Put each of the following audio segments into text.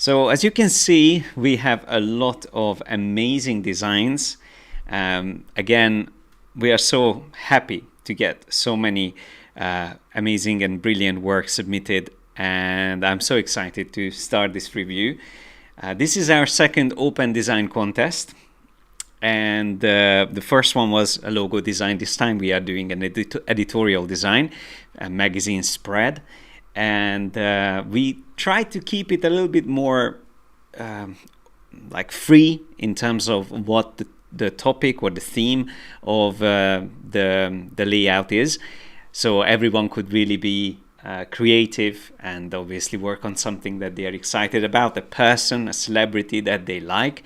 So as you can see, we have a lot of amazing designs. Again, we are so happy to get so many amazing and brilliant work submitted, and I'm so excited to start this review. This is our second open design contest, and the first one was a logo design. This time we are doing an editorial design, a magazine spread, and we tried to keep it a little bit more like free in terms of what the topic or the theme of the layout is, so everyone could really be creative and obviously work on something that they are excited about, a person, a celebrity that they like,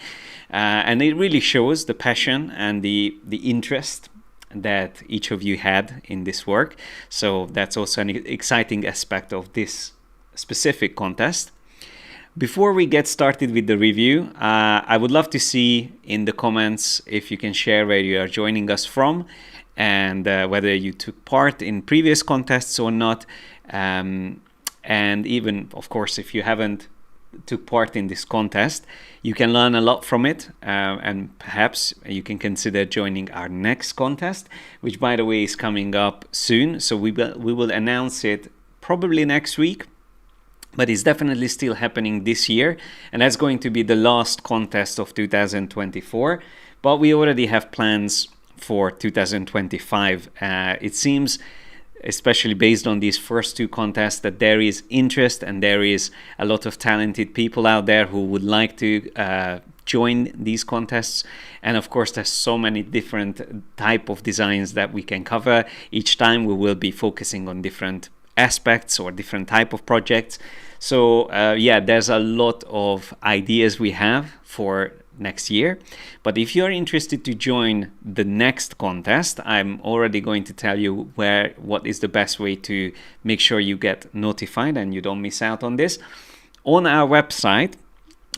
and it really shows the passion and the interest that each of you had in this work. So that's also an exciting aspect of this specific contest. Before we get started with the review, I would love to see in the comments if you can share where you are joining us from, and whether you took part in previous contests or not, and even, of course, if you haven't took part in this contest, you can learn a lot from it, and perhaps you can consider joining our next contest, which, by the way, is coming up soon. So we will announce it probably next week, but it's definitely still happening this year, and that's going to be the last contest of 2024. But we already have plans for 2025. It seems, especially based on these first two contests, that there is interest and there is a lot of talented people out there who would like to join these contests. And of course, there's so many different type of designs that we can cover. Each time we will be focusing on different aspects or different type of projects. So yeah, there's a lot of ideas we have for next year. But if you're interested to join the next contest, I'm already going to tell you what is the best way to make sure you get notified and you don't miss out on this. On our website,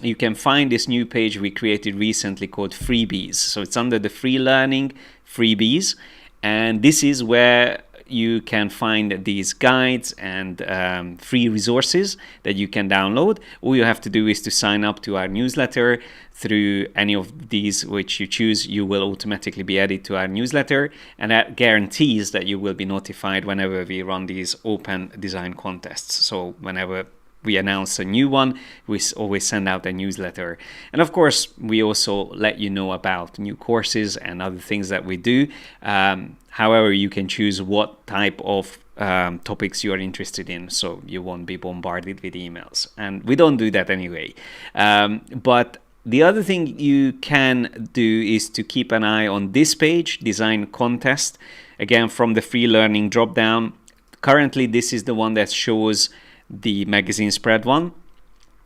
you can find this new page we created recently called Freebies. So it's under the free learning freebies, and this is where you can find these guides and free resources that you can download. All you have to do is to sign up to our newsletter. Through any of these which you choose, you will automatically be added to our newsletter, and that guarantees that you will be notified whenever we run these open design contests. So whenever we announce a new one, we always send out a newsletter. And of course, we also let you know about new courses and other things that we do. However, you can choose what type of topics you are interested in, so you won't be bombarded with emails. And we don't do that anyway. But the other thing you can do is to keep an eye on this page, Design Contest. Again, from the free learning drop-down. Currently, this is the one that shows the magazine spread one.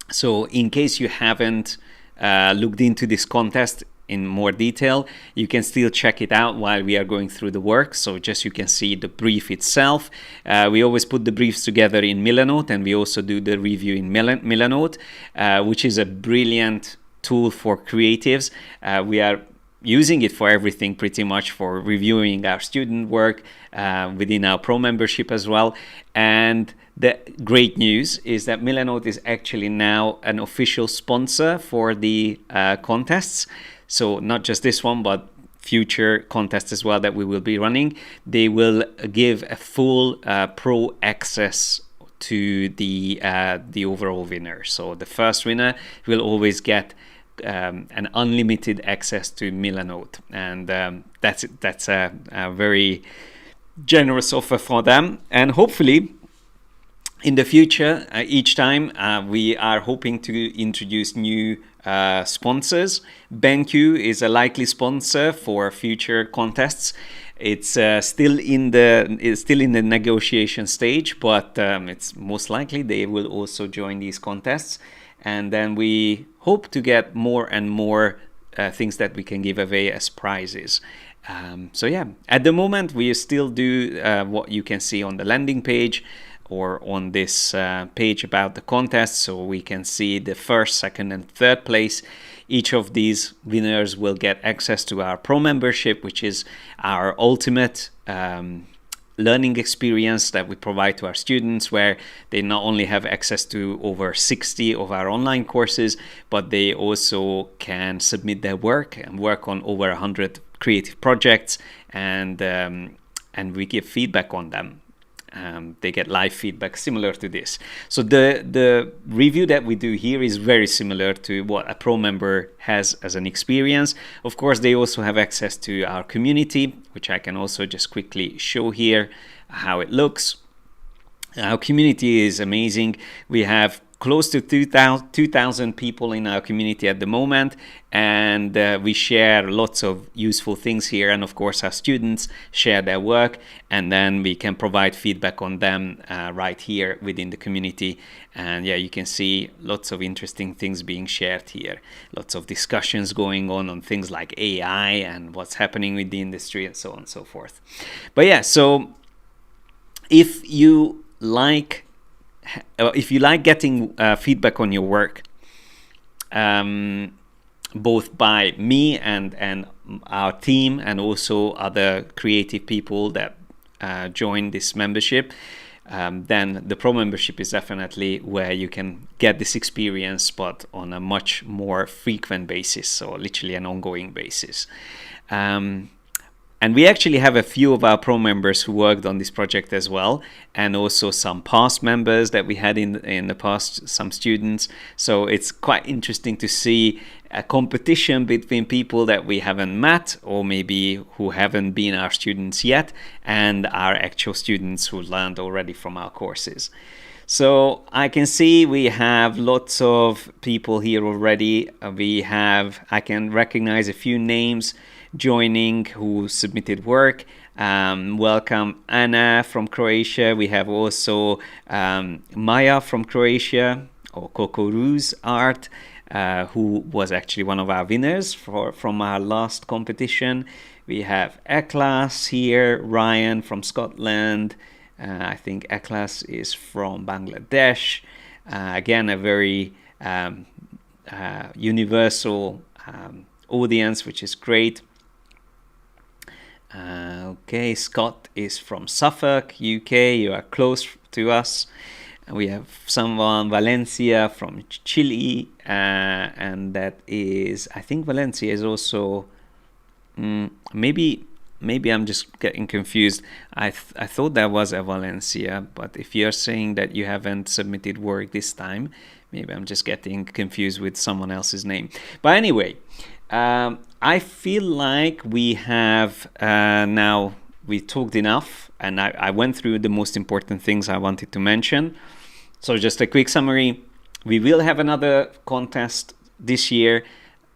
So in case you haven't looked into this contest in more detail, you can still check it out while we are going through the work. So just you can see the brief itself. We always put the briefs together in MILANOTE, and we also do the review in MILANOTE, which is a brilliant tool for creatives. We are using it for everything, pretty much, for reviewing our student work within our pro membership as well. And the great news is that MILANOTE is actually now an official sponsor for the contests. So not just this one, but future contests as well that we will be running. They will give a full pro access to the overall winner. So the first winner will always get an unlimited access to MILANOTE, and that's a very generous offer for them. And hopefully in the future, each time we are hoping to introduce new sponsors. BenQ is a likely sponsor for future contests. It's still in the negotiation stage, but it's most likely they will also join these contests. And then we hope to get more and more things that we can give away as prizes. So yeah, at the moment we still do what you can see on the landing page or on this page about the contest. So we can see the first, second, and third place. Each of these winners will get access to our pro membership, which is our ultimate learning experience that we provide to our students, where they not only have access to over 60 of our online courses, but they also can submit their work and work on over 100 creative projects, and we give feedback on them. They get live feedback similar to this. So the review that we do here is very similar to what a pro member has as an experience. Of course, they also have access to our community, which I can also just quickly show here how it looks. Our community is amazing. We have close to 2,000 people in our community at the moment, and we share lots of useful things here, and of course our students share their work, and then we can provide feedback on them right here within the community. And yeah, you can see lots of interesting things being shared here, lots of discussions going on things like AI and what's happening with the industry and so on and so forth. But yeah, so if you like getting feedback on your work, both by me and our team, and also other creative people that join this membership, then the pro membership is definitely where you can get this experience, but on a much more frequent basis, so literally an ongoing basis. And we actually have a few of our pro members who worked on this project as well, and also some past members that we had in the past, some students. So it's quite interesting to see a competition between people that we haven't met, or maybe who haven't been our students yet, and our actual students who learned already from our courses. So I can see we have lots of people here already. I can recognize a few names joining who submitted work. Welcome Anna from Croatia. We have also Maya from Croatia, or Kokoruz Art, who was actually one of our winners from our last competition. We have Eklas here, Ryan from Scotland. I think Eklas is from Bangladesh. Again, a very universal audience, which is great. Okay, Scott is from Suffolk, UK. You are close to us. We have someone, Valencia from Chile, and that is, I think Valencia is also, maybe I'm just getting confused. I thought that was a Valencia, but if you're saying that you haven't submitted work this time, maybe I'm just getting confused with someone else's name. But anyway, I feel like we have now we talked enough, and I went through the most important things I wanted to mention. So just a quick summary: we will have another contest this year.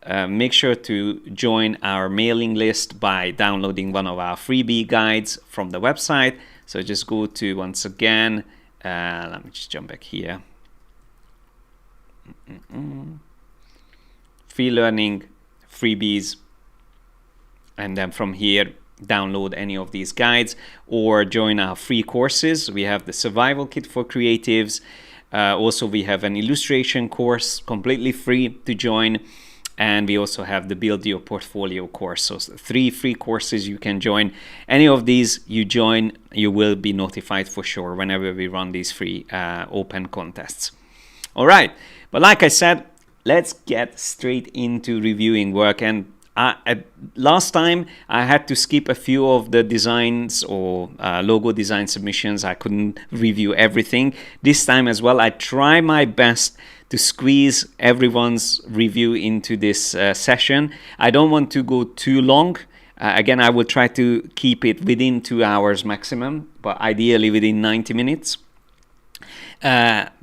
Make sure to join our mailing list by downloading one of our freebie guides from the website. So just go to, once again, let me just jump back here. Free learning, freebies, and then from here download any of these guides or join our free courses. We have the survival kit for creatives. Also, we have an illustration course completely free to join. And we also have the Build Your Portfolio course. So 3 free courses you can join. Any of these you join, you will be notified for sure whenever we run these free open contests. All right. But like I said, let's get straight into reviewing work. And last time I had to skip a few of the designs or logo design submissions. I couldn't review everything. This time as well, I try my best to squeeze everyone's review into this session. I don't want to go too long. Again, I will try to keep it within 2 hours maximum, but ideally within 90 minutes. But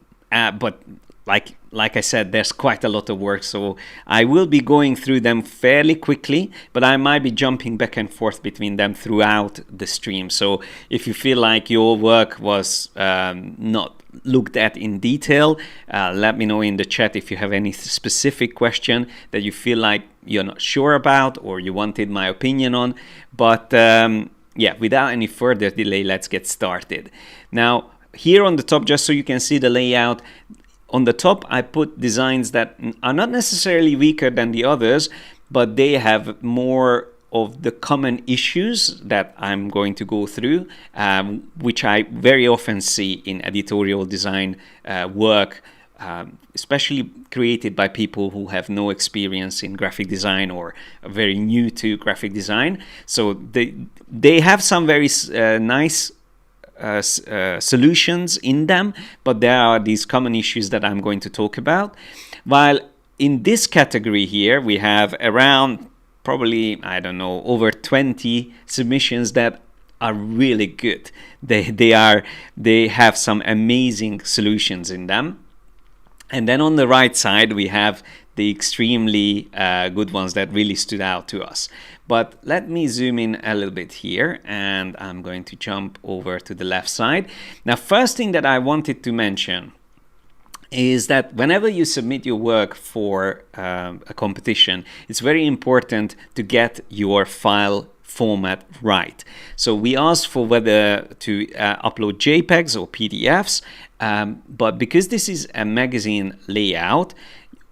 like I said, there's quite a lot of work, so I will be going through them fairly quickly, but I might be jumping back and forth between them throughout the stream. So if you feel like your work was not looked at in detail, let me know in the chat if you have any specific question that you feel like you're not sure about or you wanted my opinion on. But yeah, without any further delay, let's get started. Now, here on the top, just so you can see the layout, on the top, I put designs that are not necessarily weaker than the others, but they have more of the common issues that I'm going to go through, which I very often see in editorial design work, especially created by people who have no experience in graphic design or are very new to graphic design. So they have some very nice solutions in them, but there are these common issues that I'm going to talk about. While in this category here, we have around probably, I don't know, over 20 submissions that are really good. They have some amazing solutions in them. And then on the right side, we have the extremely good ones that really stood out to us. But let me zoom in a little bit here, and I'm going to jump over to the left side. Now, first thing that I wanted to mention is that whenever you submit your work for a competition, it's very important to get your file format right. So we asked for whether to upload JPEGs or PDFs, but because this is a magazine layout,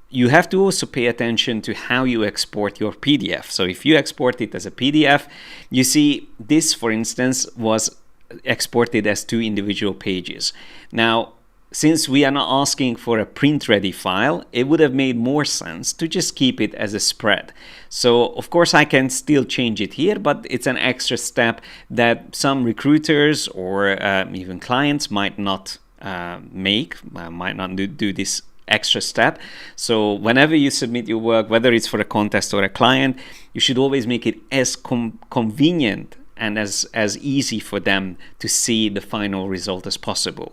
you have to also pay attention to how you export your PDF. So if you export it as a PDF, you see this, for instance, was exported as 2 individual pages. Now, since we are not asking for a print-ready file, it would have made more sense to just keep it as a spread. So, of course, I can still change it here, but it's an extra step that some recruiters or even clients might not might not do this extra step. So whenever you submit your work, whether it's for a contest or a client, you should always make it as convenient and as easy for them to see the final result as possible.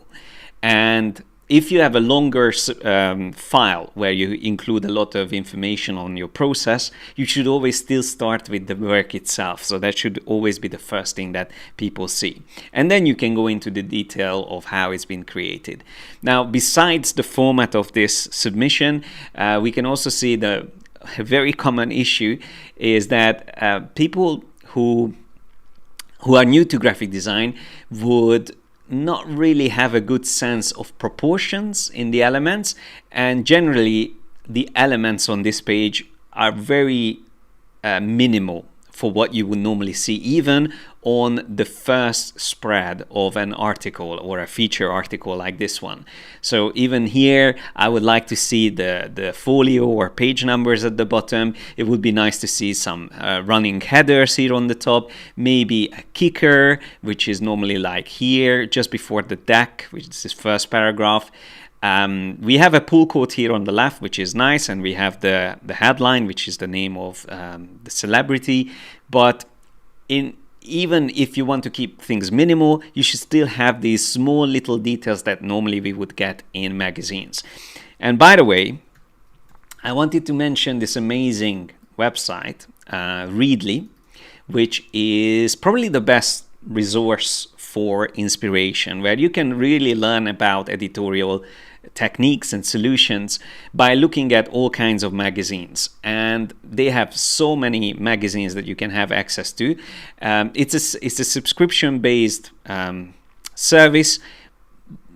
And if you have a longer file where you include a lot of information on your process, you should always still start with the work itself. So that should always be the first thing that people see. And then you can go into the detail of how it's been created. Now, besides the format of this submission, we can also see a very common issue is that people who are new to graphic design would not really have a good sense of proportions in the elements, and generally the elements on this page are very minimal for what you would normally see even on the first spread of an article or a feature article like this one. So even here I would like to see the folio or page numbers at the bottom. It would be nice to see some running headers here on the top, maybe a kicker, which is normally like here just before the deck, which is this first paragraph. We have a pull quote here on the left, which is nice, and we have the headline, which is the name of the celebrity. But even if you want to keep things minimal, you should still have these small little details that normally we would get in magazines. And by the way, I wanted to mention this amazing website, Readly, which is probably the best resource for inspiration, where you can really learn about editorial techniques and solutions by looking at all kinds of magazines. And they have so many magazines that you can have access to. It's a subscription-based service.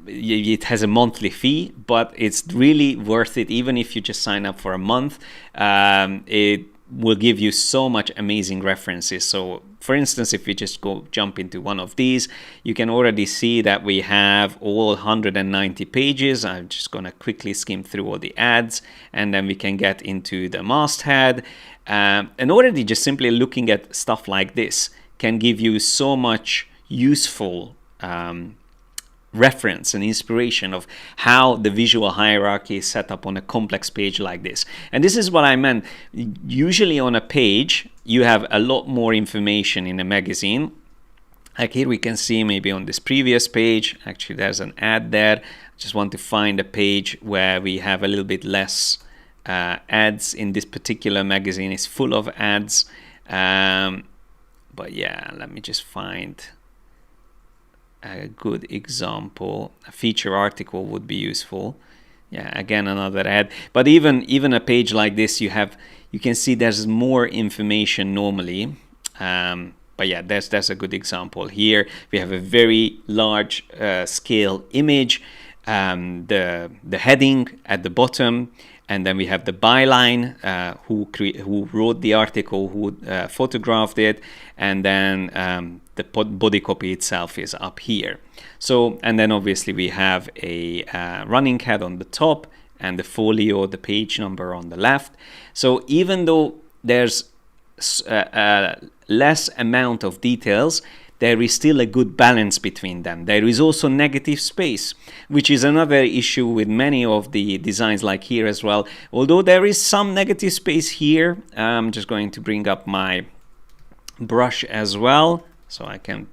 It has a monthly fee, but it's really worth it even if you just sign up for a month. It will give you so much amazing references. So for instance, if we just jump into one of these, you can already see that we have all 190 pages. I'm just going to quickly skim through all the ads, and then we can get into the masthead. And already just simply looking at stuff like this can give you so much useful reference and inspiration of how the visual hierarchy is set up on a complex page like this. And this is what I meant. Usually on a page, you have a lot more information in a magazine. Like here we can see maybe on this previous page, actually there's an ad there. I just want to find a page where we have a little bit less ads. In this particular magazine, it's full of ads. But yeah, let me just find a good example. A feature article would be useful. Yeah, again another ad. But even a page like this, you can see there's more information normally. But yeah, that's a good example. Here we have a very large scale image, the heading at the bottom, and then we have the byline, who wrote the article, who photographed it, and then the body copy itself is up here. So, and then obviously we have a running head on the top and the folio, the page number on the left. So even though there's less amount of details, there is still a good balance between them. There is also negative space, which is another issue with many of the designs, like here as well. Although there is some negative space here, I'm just going to bring up my brush as well, so I can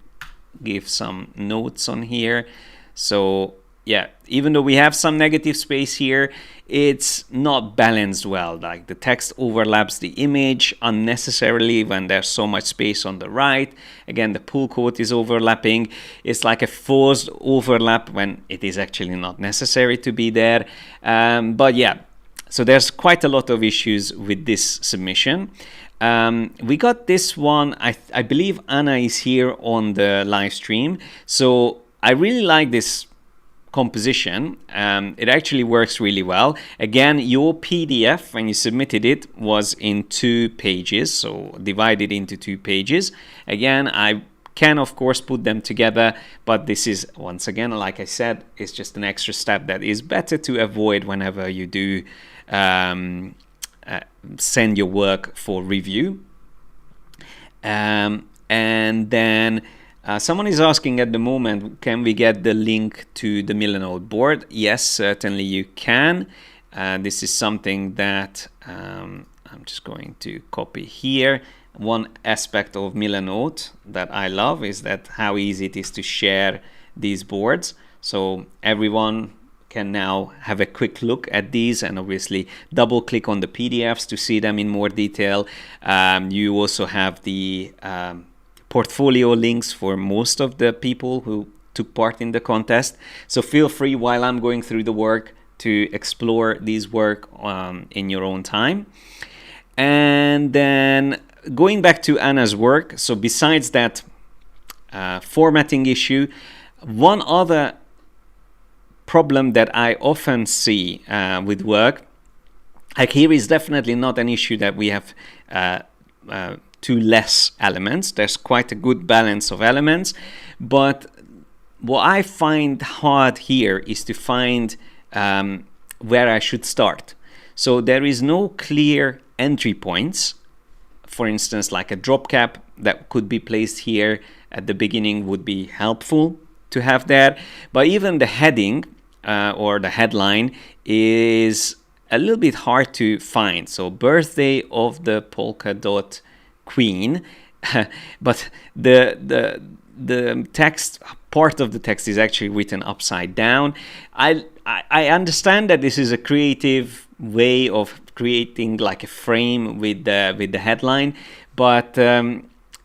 give some notes on here. So yeah, even though we have some negative space here, it's not balanced well. Like the text overlaps the image unnecessarily when there's so much space on the right. Again, the pull quote is overlapping. It's like a forced overlap when it is actually not necessary to be there. But yeah, so there's quite a lot of issues with this submission. We got this one, I believe Anna is here on the live stream. So I really like this composition. It actually works really well. Again, your PDF, when you submitted it, was in 2 pages, so divided into 2 pages. Again, I can of course put them together, but this is, once again, like I said, it's just an extra step that is better to avoid whenever you do send your work for review. And then someone is asking at the moment, can we get the link to the MILANOTE board? Yes, certainly you can. This is something that I'm just going to copy here. One aspect of MILANOTE that I love is that how easy it is to share these boards. So everyone can now have a quick look at these and obviously double click on the PDFs to see them in more detail. You also have the portfolio links for most of the people who took part in the contest. So feel free, while I'm going through the work, to explore these work in your own time. And then going back to Anna's work, so besides that formatting issue, one other problem that I often see with work, like here, is definitely not an issue that we have too less elements. There's quite a good balance of elements, but what I find hard here is to find where I should start. So there is no clear entry points. For instance, like a drop cap that could be placed here at the beginning would be helpful to have that. But even the heading or the headline is a little bit hard to find. So birthday of the polka dot queen, but the text, part of the text is actually written upside down. I understand that this is a creative way of creating like a frame with the headline, but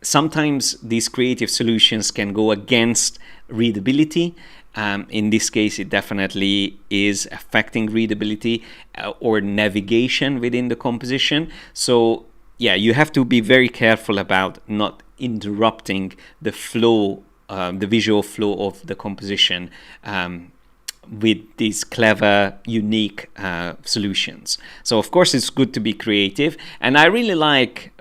sometimes these creative solutions can go against readability. In this case, it definitely is affecting readability or navigation within the composition. So yeah, you have to be very careful about not interrupting the flow, the visual flow of the composition with these clever, unique solutions. So of course it's good to be creative, and I really like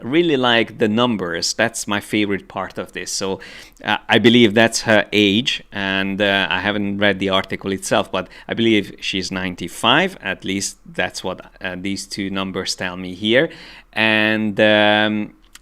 the numbers. That's my favorite part of this. So I believe that's her age, and I haven't read the article itself, but I believe she's 95. At least that's what these 2 numbers tell me here. And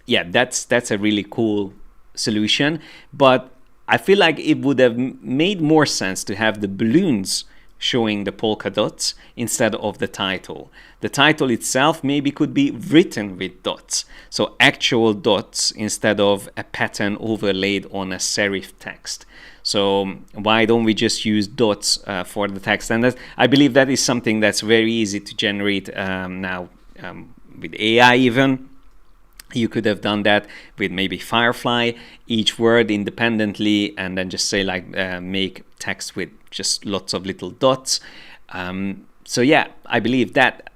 yeah, that's a really cool solution, but I feel like it would have made more sense to have the balloons showing the polka dots instead of the title. The title itself maybe could be written with dots, so actual dots instead of a pattern overlaid on a serif text. So why don't we just use dots for the text? And I believe that is something that's very easy to generate now with AI even. You could have done that with maybe Firefly, each word independently, and then just say like make text with just lots of little dots. So yeah, I believe that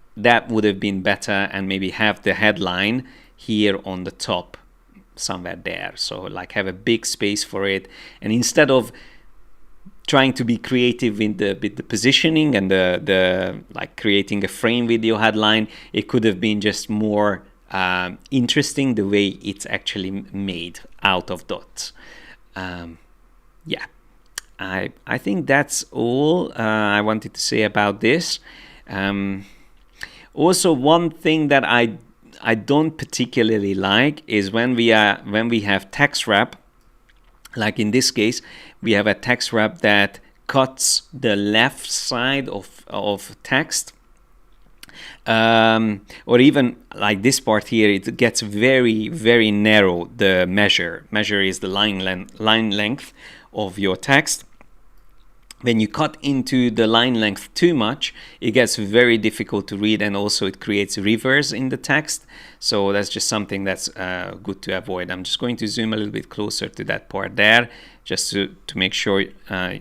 would have been better, and maybe have the headline here on the top somewhere there. So like have a big space for it, and instead of trying to be creative with the positioning and the like creating a frame with your headline, it could have been just more interesting the way it's actually made out of dots. Yeah, I think that's all I wanted to say about this. Also, one thing that I don't particularly like is when we have text wrap. Like in this case, we have a text wrap that cuts the left side of text. Or even like this part here, it gets very, very narrow, the measure. Measure is the line length of your text. When you cut into the line length too much, it gets very difficult to read, and also it creates rivers in the text. So that's just something that's good to avoid. I'm just going to zoom a little bit closer to that part there, just to make sure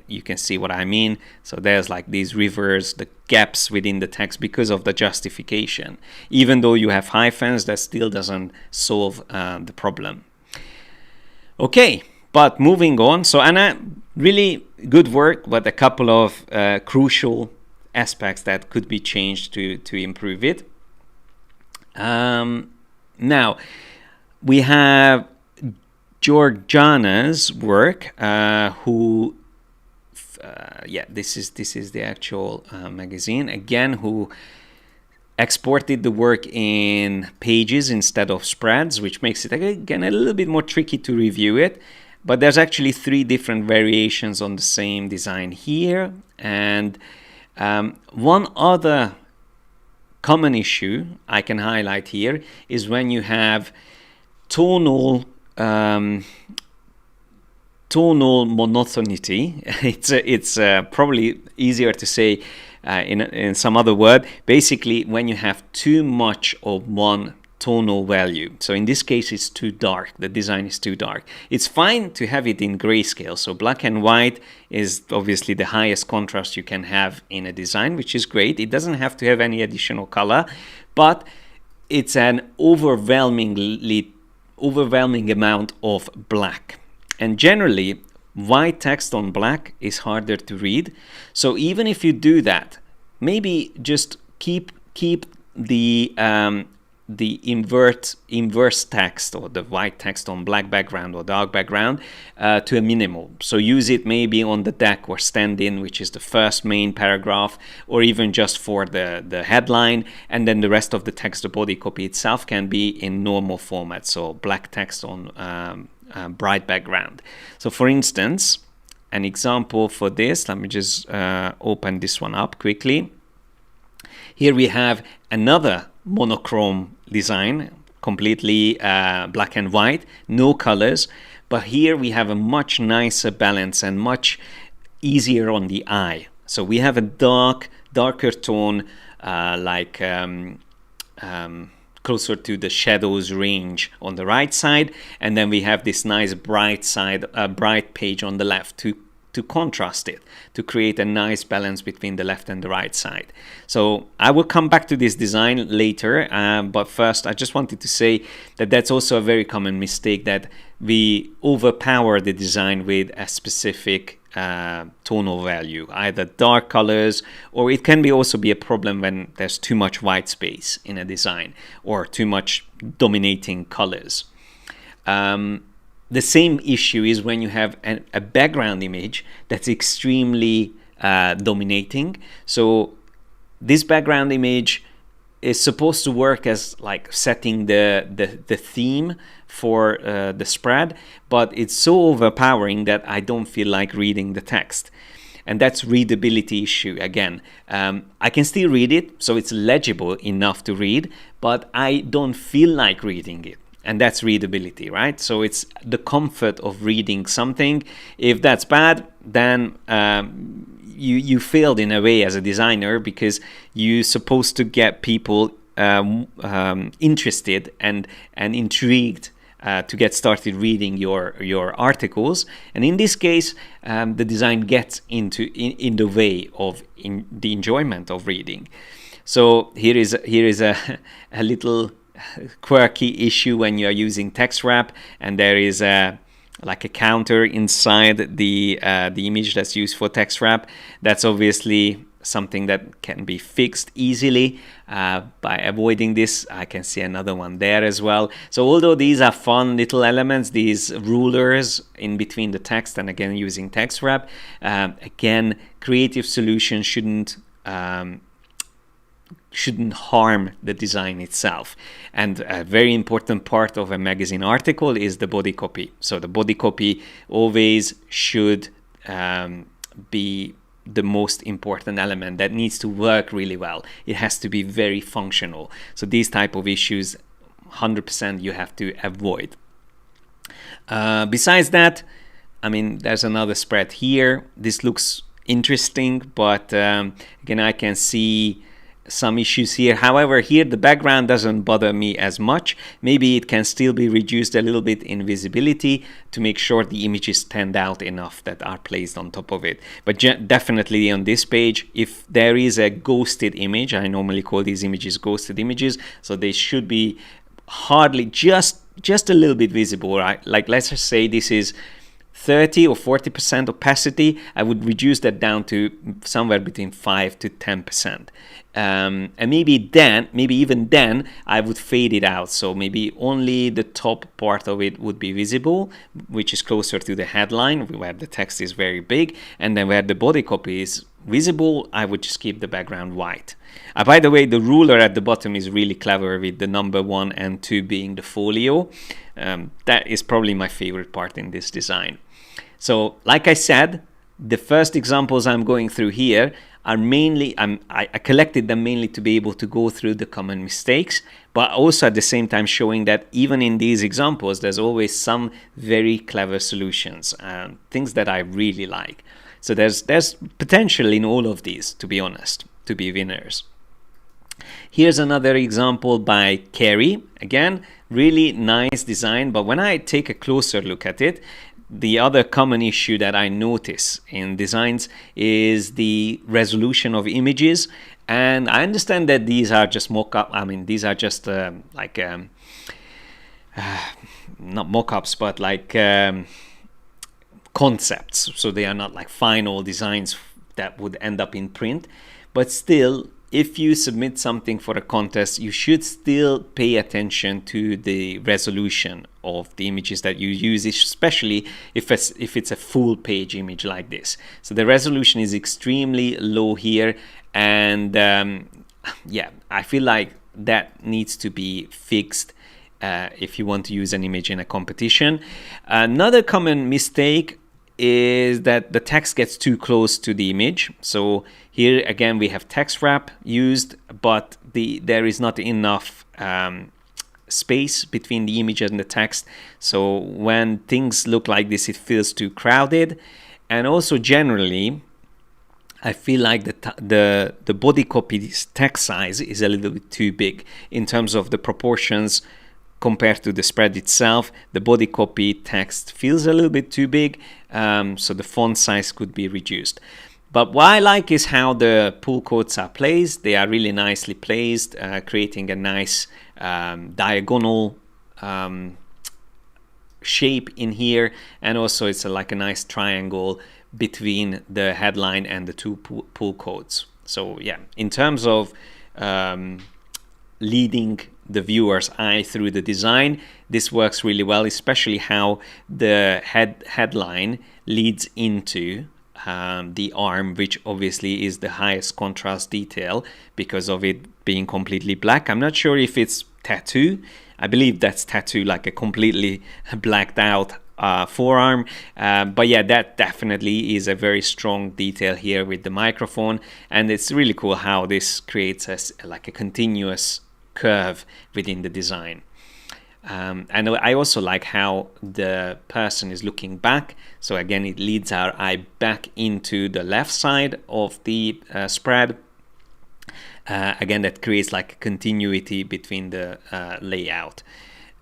you can see what I mean. So there's like these rivers, the gaps within the text because of the justification. Even though you have hyphens, that still doesn't solve the problem. Okay, but moving on. So Anna, really good work, but a couple of crucial aspects that could be changed to improve it. Now, we have Georgiana's work, who, this is the actual magazine, again, who exported the work in pages instead of spreads, which makes it, again, a little bit more tricky to review it. But there's actually 3 different variations on the same design here. And one other common issue I can highlight here is when you have tonal monotonity. It's probably easier to say in some other word. Basically, when you have too much of one tonal value. So in this case, it's too dark. The design is too dark. It's fine to have it in grayscale. So black and white is obviously the highest contrast you can have in a design, which is great. It doesn't have to have any additional color, but it's an overwhelming amount of black. And generally, white text on black is harder to read. So even if you do that, maybe just keep the inverse text, or the white text on black background or dark background, to a minimal. So use it maybe on the deck or stand-in, which is the first main paragraph, or even just for the headline, and then the rest of the text, the body copy itself, can be in normal format, so black text on bright background. So for instance, an example for this, let me just open this one up quickly. Here we have another monochrome design, completely black and white, no colors, but here we have a much nicer balance and much easier on the eye. So we have a darker tone, like closer to the shadows range on the right side, and then we have this nice bright page on the left to contrast it, to create a nice balance between the left and the right side. So I will come back to this design later, but first I just wanted to say that that's also a very common mistake, that we overpower the design with a specific tonal value, either dark colors, or it can also be a problem when there's too much white space in a design or too much dominating colors. The same issue is when you have a background image that's extremely dominating. So this background image is supposed to work as like setting the theme for the spread, but it's so overpowering that I don't feel like reading the text. And that's readability issue again. I can still read it, so it's legible enough to read, but I don't feel like reading it. And that's readability, right? So it's the comfort of reading something. If that's bad, then you failed in a way as a designer, because you're supposed to get people interested and intrigued to get started reading your articles. And in this case, the design gets in the way of the enjoyment of reading. So here is a little quirky issue when you are using text wrap, and there is a like a counter inside the image that's used for text wrap. That's obviously something that can be fixed easily by avoiding this. I can see another one there as well. So although these are fun little elements, these rulers in between the text and again using text wrap, again, creative solutions shouldn't harm the design itself. And a very important part of a magazine article is the body copy. So the body copy always should be the most important element that needs to work really well. It has to be very functional. So these type of issues, 100% you have to avoid. Besides that, I mean, there's another spread here. This looks interesting, but again, I can see some issues here. However, here the background doesn't bother me as much. Maybe it can still be reduced a little bit in visibility to make sure the images stand out enough that are placed on top of it. But definitely on this page, if there is a ghosted image, I normally call these images ghosted images, so they should be hardly just a little bit visible, right? Like let's just say this is 30 or 40% opacity, I would reduce that down to somewhere between 5 to 10%. And maybe even then, I would fade it out. So maybe only the top part of it would be visible, which is closer to the headline, where the text is very big. And then where the body copy is visible, I would just keep the background white. By the way, the ruler at the bottom is really clever with the number 1 and 2 being the folio. That is probably my favorite part in this design. So like I said, the first examples I'm going through here are mainly, I collected them mainly to be able to go through the common mistakes, but also at the same time showing that even in these examples, there's always some very clever solutions, things that I really like. So there's potential in all of these, to be honest, to be winners. Here's another example by Carrie. Again, really nice design, but when I take a closer look at it, the other common issue that I notice in designs is the resolution of images. And I understand that these are just mock-up. I mean, these are just not mock-ups, but like concepts. So they are not like final designs that would end up in print. But still, if you submit something for a contest, you should still pay attention to the resolution of the images that you use, especially if it's a full page image like this. So the resolution is extremely low here, and yeah, I feel like that needs to be fixed if you want to use an image in a competition. Another common mistake is that the text gets too close to the image. So here again we have text wrap used, but there is not enough space between the image and the text. So when things look like this, it feels too crowded. And also generally, I feel like the body copy's text size is a little bit too big in terms of the proportions compared to the spread itself. The body copy text feels a little bit too big, so the font size could be reduced. But what I like is how the pull quotes are placed. They are really nicely placed, creating a nice diagonal shape in here, and also it's like a nice triangle between the headline and the two pull quotes. So yeah, in terms of leading the viewer's eye through the design, this works really well, especially how the headline leads into the arm, which obviously is the highest contrast detail because of it being completely black. I'm not sure if it's tattoo. I believe that's tattoo, like a completely blacked out forearm. But yeah, that definitely is a very strong detail here with the microphone. And it's really cool how this creates like a continuous curve within the design. And I also like how the person is looking back. So again, it leads our eye back into the left side of the spread. Again, that creates like a continuity between the layout.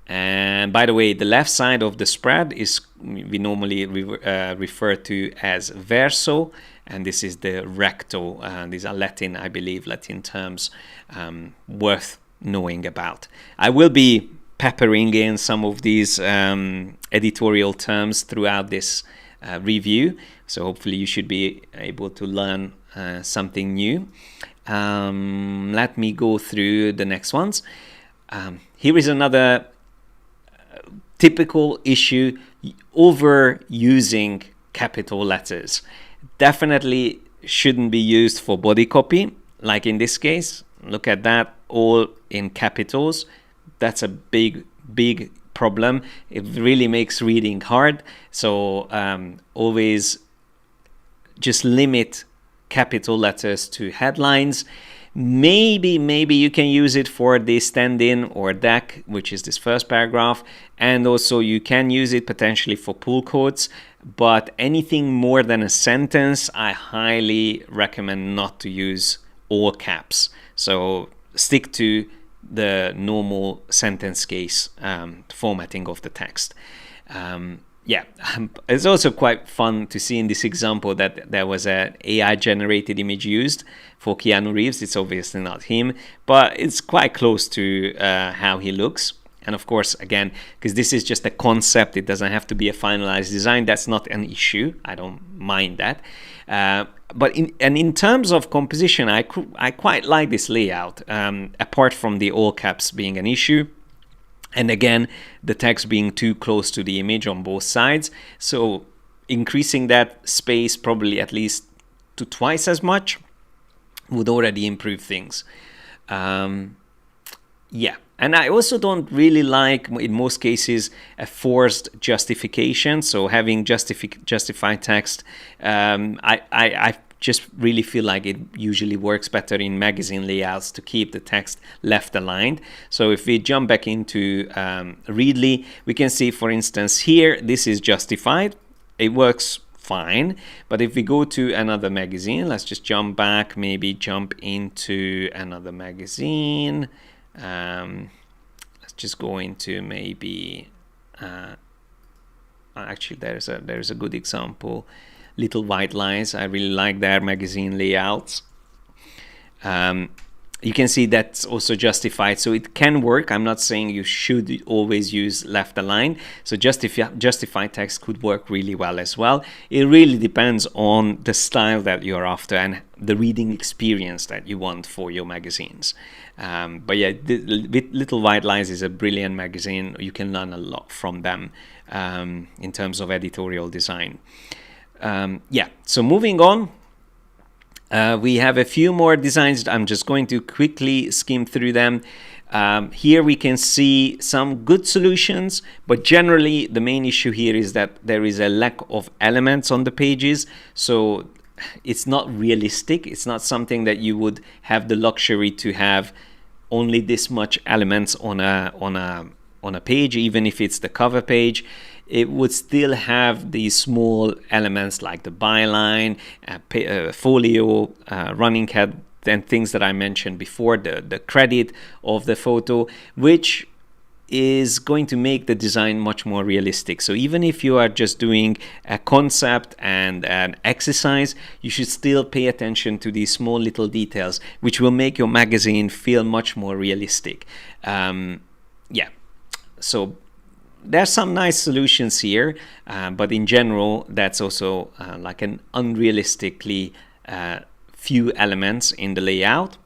And by the way, the left side of the spread is we normally refer to as verso, and this is the recto. These are Latin, I believe, Latin terms worth knowing about. I will be peppering in some of these editorial terms throughout this review. So hopefully you should be able to learn something new. Let me go through the next ones. Here is another typical issue: overusing capital letters. Definitely shouldn't be used for body copy, like in this case. Look at that, all in capitals. That's a big problem. It really makes reading hard. So always just limit capital letters to headlines. Maybe you can use it for the stand-in or deck, which is this first paragraph, and also you can use it potentially for pull quotes, but anything more than a sentence, I highly recommend not to use all caps. So stick to the normal sentence case formatting of the text. It's also quite fun to see in this example that there was an AI generated image used for Keanu Reeves. It's obviously not him, but it's quite close to how he looks. And of course, again, because this is just a concept, it doesn't have to be a finalized design. That's not an issue. I don't mind that. But in terms of composition, I quite like this layout, apart from the all caps being an issue. And again, the text being too close to the image on both sides. So increasing that space probably at least to twice as much would already improve things. And I also don't really like, in most cases, a forced justification. So having justified text, I just really feel like it usually works better in magazine layouts to keep the text left aligned. So if we jump back into Readly, we can see, for instance, here, this is justified. It works fine. But if we go to another magazine, let's just jump back, maybe jump into another magazine. Let's just go into maybe, actually there's a good example. Little White Lies. I really like their magazine layouts. You can see that's also justified, so it can work. I'm not saying you should always use left align. So justified text could work really well as well. It really depends on the style that you're after and the reading experience that you want for your magazines. But yeah, Little White Lies is a brilliant magazine. You can learn a lot from them in terms of editorial design. So moving on, we have a few more designs. I'm just going to quickly skim through them. Here we can see some good solutions, but generally the main issue here is that there is a lack of elements on the pages. So it's not realistic. It's not something that you would have the luxury to have only this much elements on a page, even if it's the cover page. It would still have these small elements like the byline, folio, running head, and things that I mentioned before, the credit of the photo, which is going to make the design much more realistic. So even if you are just doing a concept and an exercise, you should still pay attention to these small little details, which will make your magazine feel much more realistic. So there's some nice solutions here, but in general, that's also like an unrealistically few elements in the layout.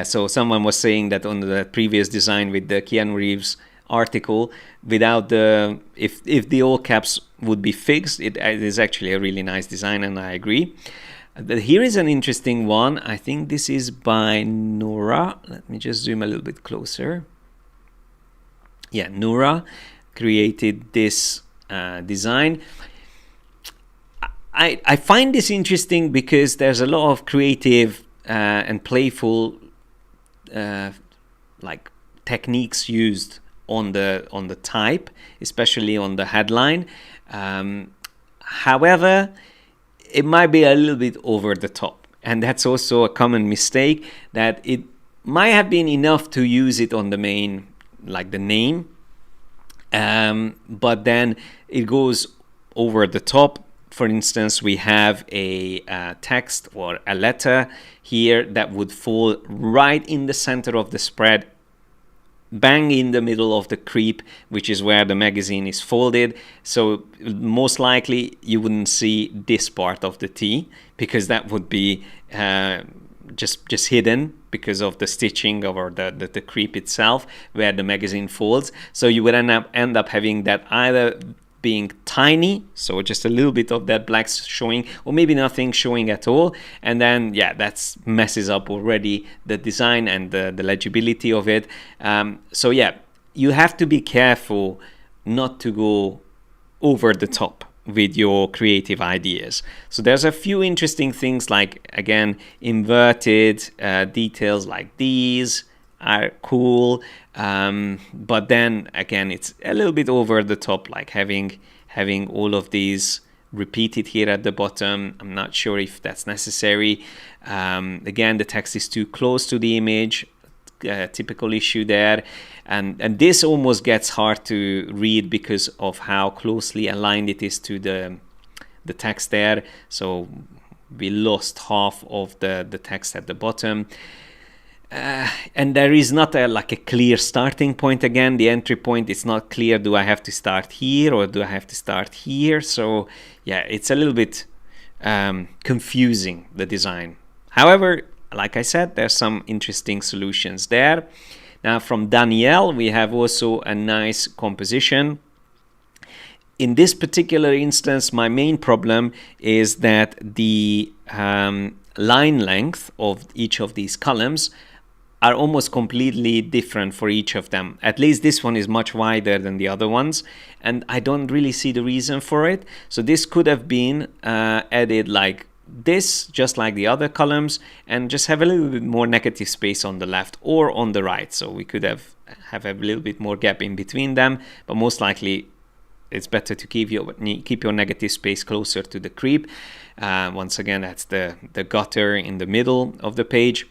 So someone was saying that on the previous design with the Keanu Reeves article, without the if the all caps would be fixed, it is actually a really nice design, and I agree. Here is an interesting one. I think this is by Nora. Let me just zoom a little bit closer. Yeah, Nora created this design. I find this interesting because there's a lot of creative and playful like techniques used on the type, especially on the headline. However, it might be a little bit over the top, and that's also a common mistake, that it might have been enough to use it on the main, like the name, but then it goes over the top For instance, we have a text or a letter here that would fall right in the center of the spread, bang in the middle of the creep, which is where the magazine is folded. So most likely you wouldn't see this part of the T, because that would be just hidden because of the stitching or the creep itself where the magazine folds. So you would end up having that either being tiny, so just a little bit of that black showing, or maybe nothing showing at all, and then yeah, that messes up already the design and the legibility of it. So yeah, you have to be careful not to go over the top with your creative ideas. So there's a few interesting things, like again, inverted details like these are cool, but then again, it's a little bit over the top, like having all of these repeated here at the bottom. I'm not sure if that's necessary. Again, the text is too close to the image, typical issue there, and this almost gets hard to read because of how closely aligned it is to the text there. So we lost half of the text at the bottom. And there is not like a clear starting point. Again, the entry point, it's not clear. Do I have to start here or do I have to start here? So yeah, it's a little bit confusing, the design. However, like I said, there's some interesting solutions there. Now from Danielle, we have also a nice composition. In this particular instance, my main problem is that the line length of each of these columns are almost completely different for each of them. At least this one is much wider than the other ones, and I don't really see the reason for it. So this could have been added like this, just like the other columns, and just have a little bit more negative space on the left or on the right. So we could have a little bit more gap in between them, but most likely it's better to keep your negative space closer to the creep. Once again, that's the gutter in the middle of the page.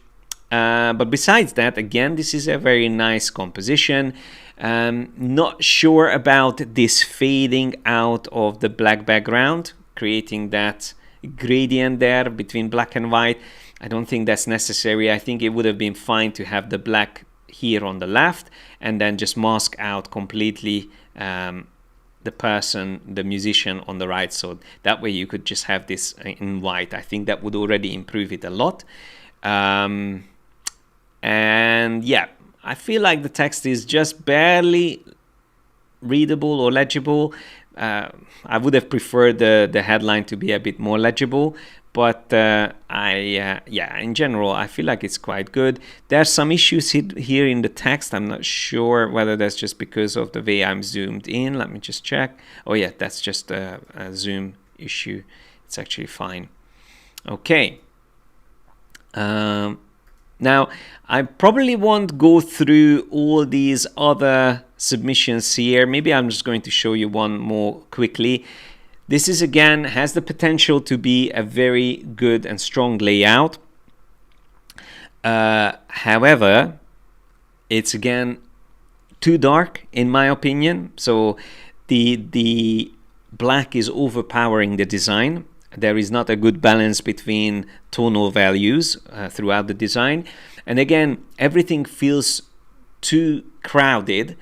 But besides that, again, this is a very nice composition. Not sure about this fading out of the black background, creating that gradient there between black and white. I don't think that's necessary. I think it would have been fine to have the black here on the left and then just mask out completely the person, the musician on the right. So that way you could just have this in white. I think that would already improve it a lot. And yeah, I feel like the text is just barely readable or legible. I would have preferred the headline to be a bit more legible, but yeah, in general, I feel like it's quite good. There's some issues here in the text. I'm not sure whether that's just because of the way I'm zoomed in. Let me just check. Oh yeah, that's just a zoom issue. It's actually fine. Okay. Now, I probably won't go through all these other submissions here. Maybe I'm just going to show you one more quickly. This is, again, has the potential to be a very good and strong layout. However, it's, again, too dark, in my opinion. So the black is overpowering the design. There is not a good balance between tonal values throughout the design. And again, everything feels too crowded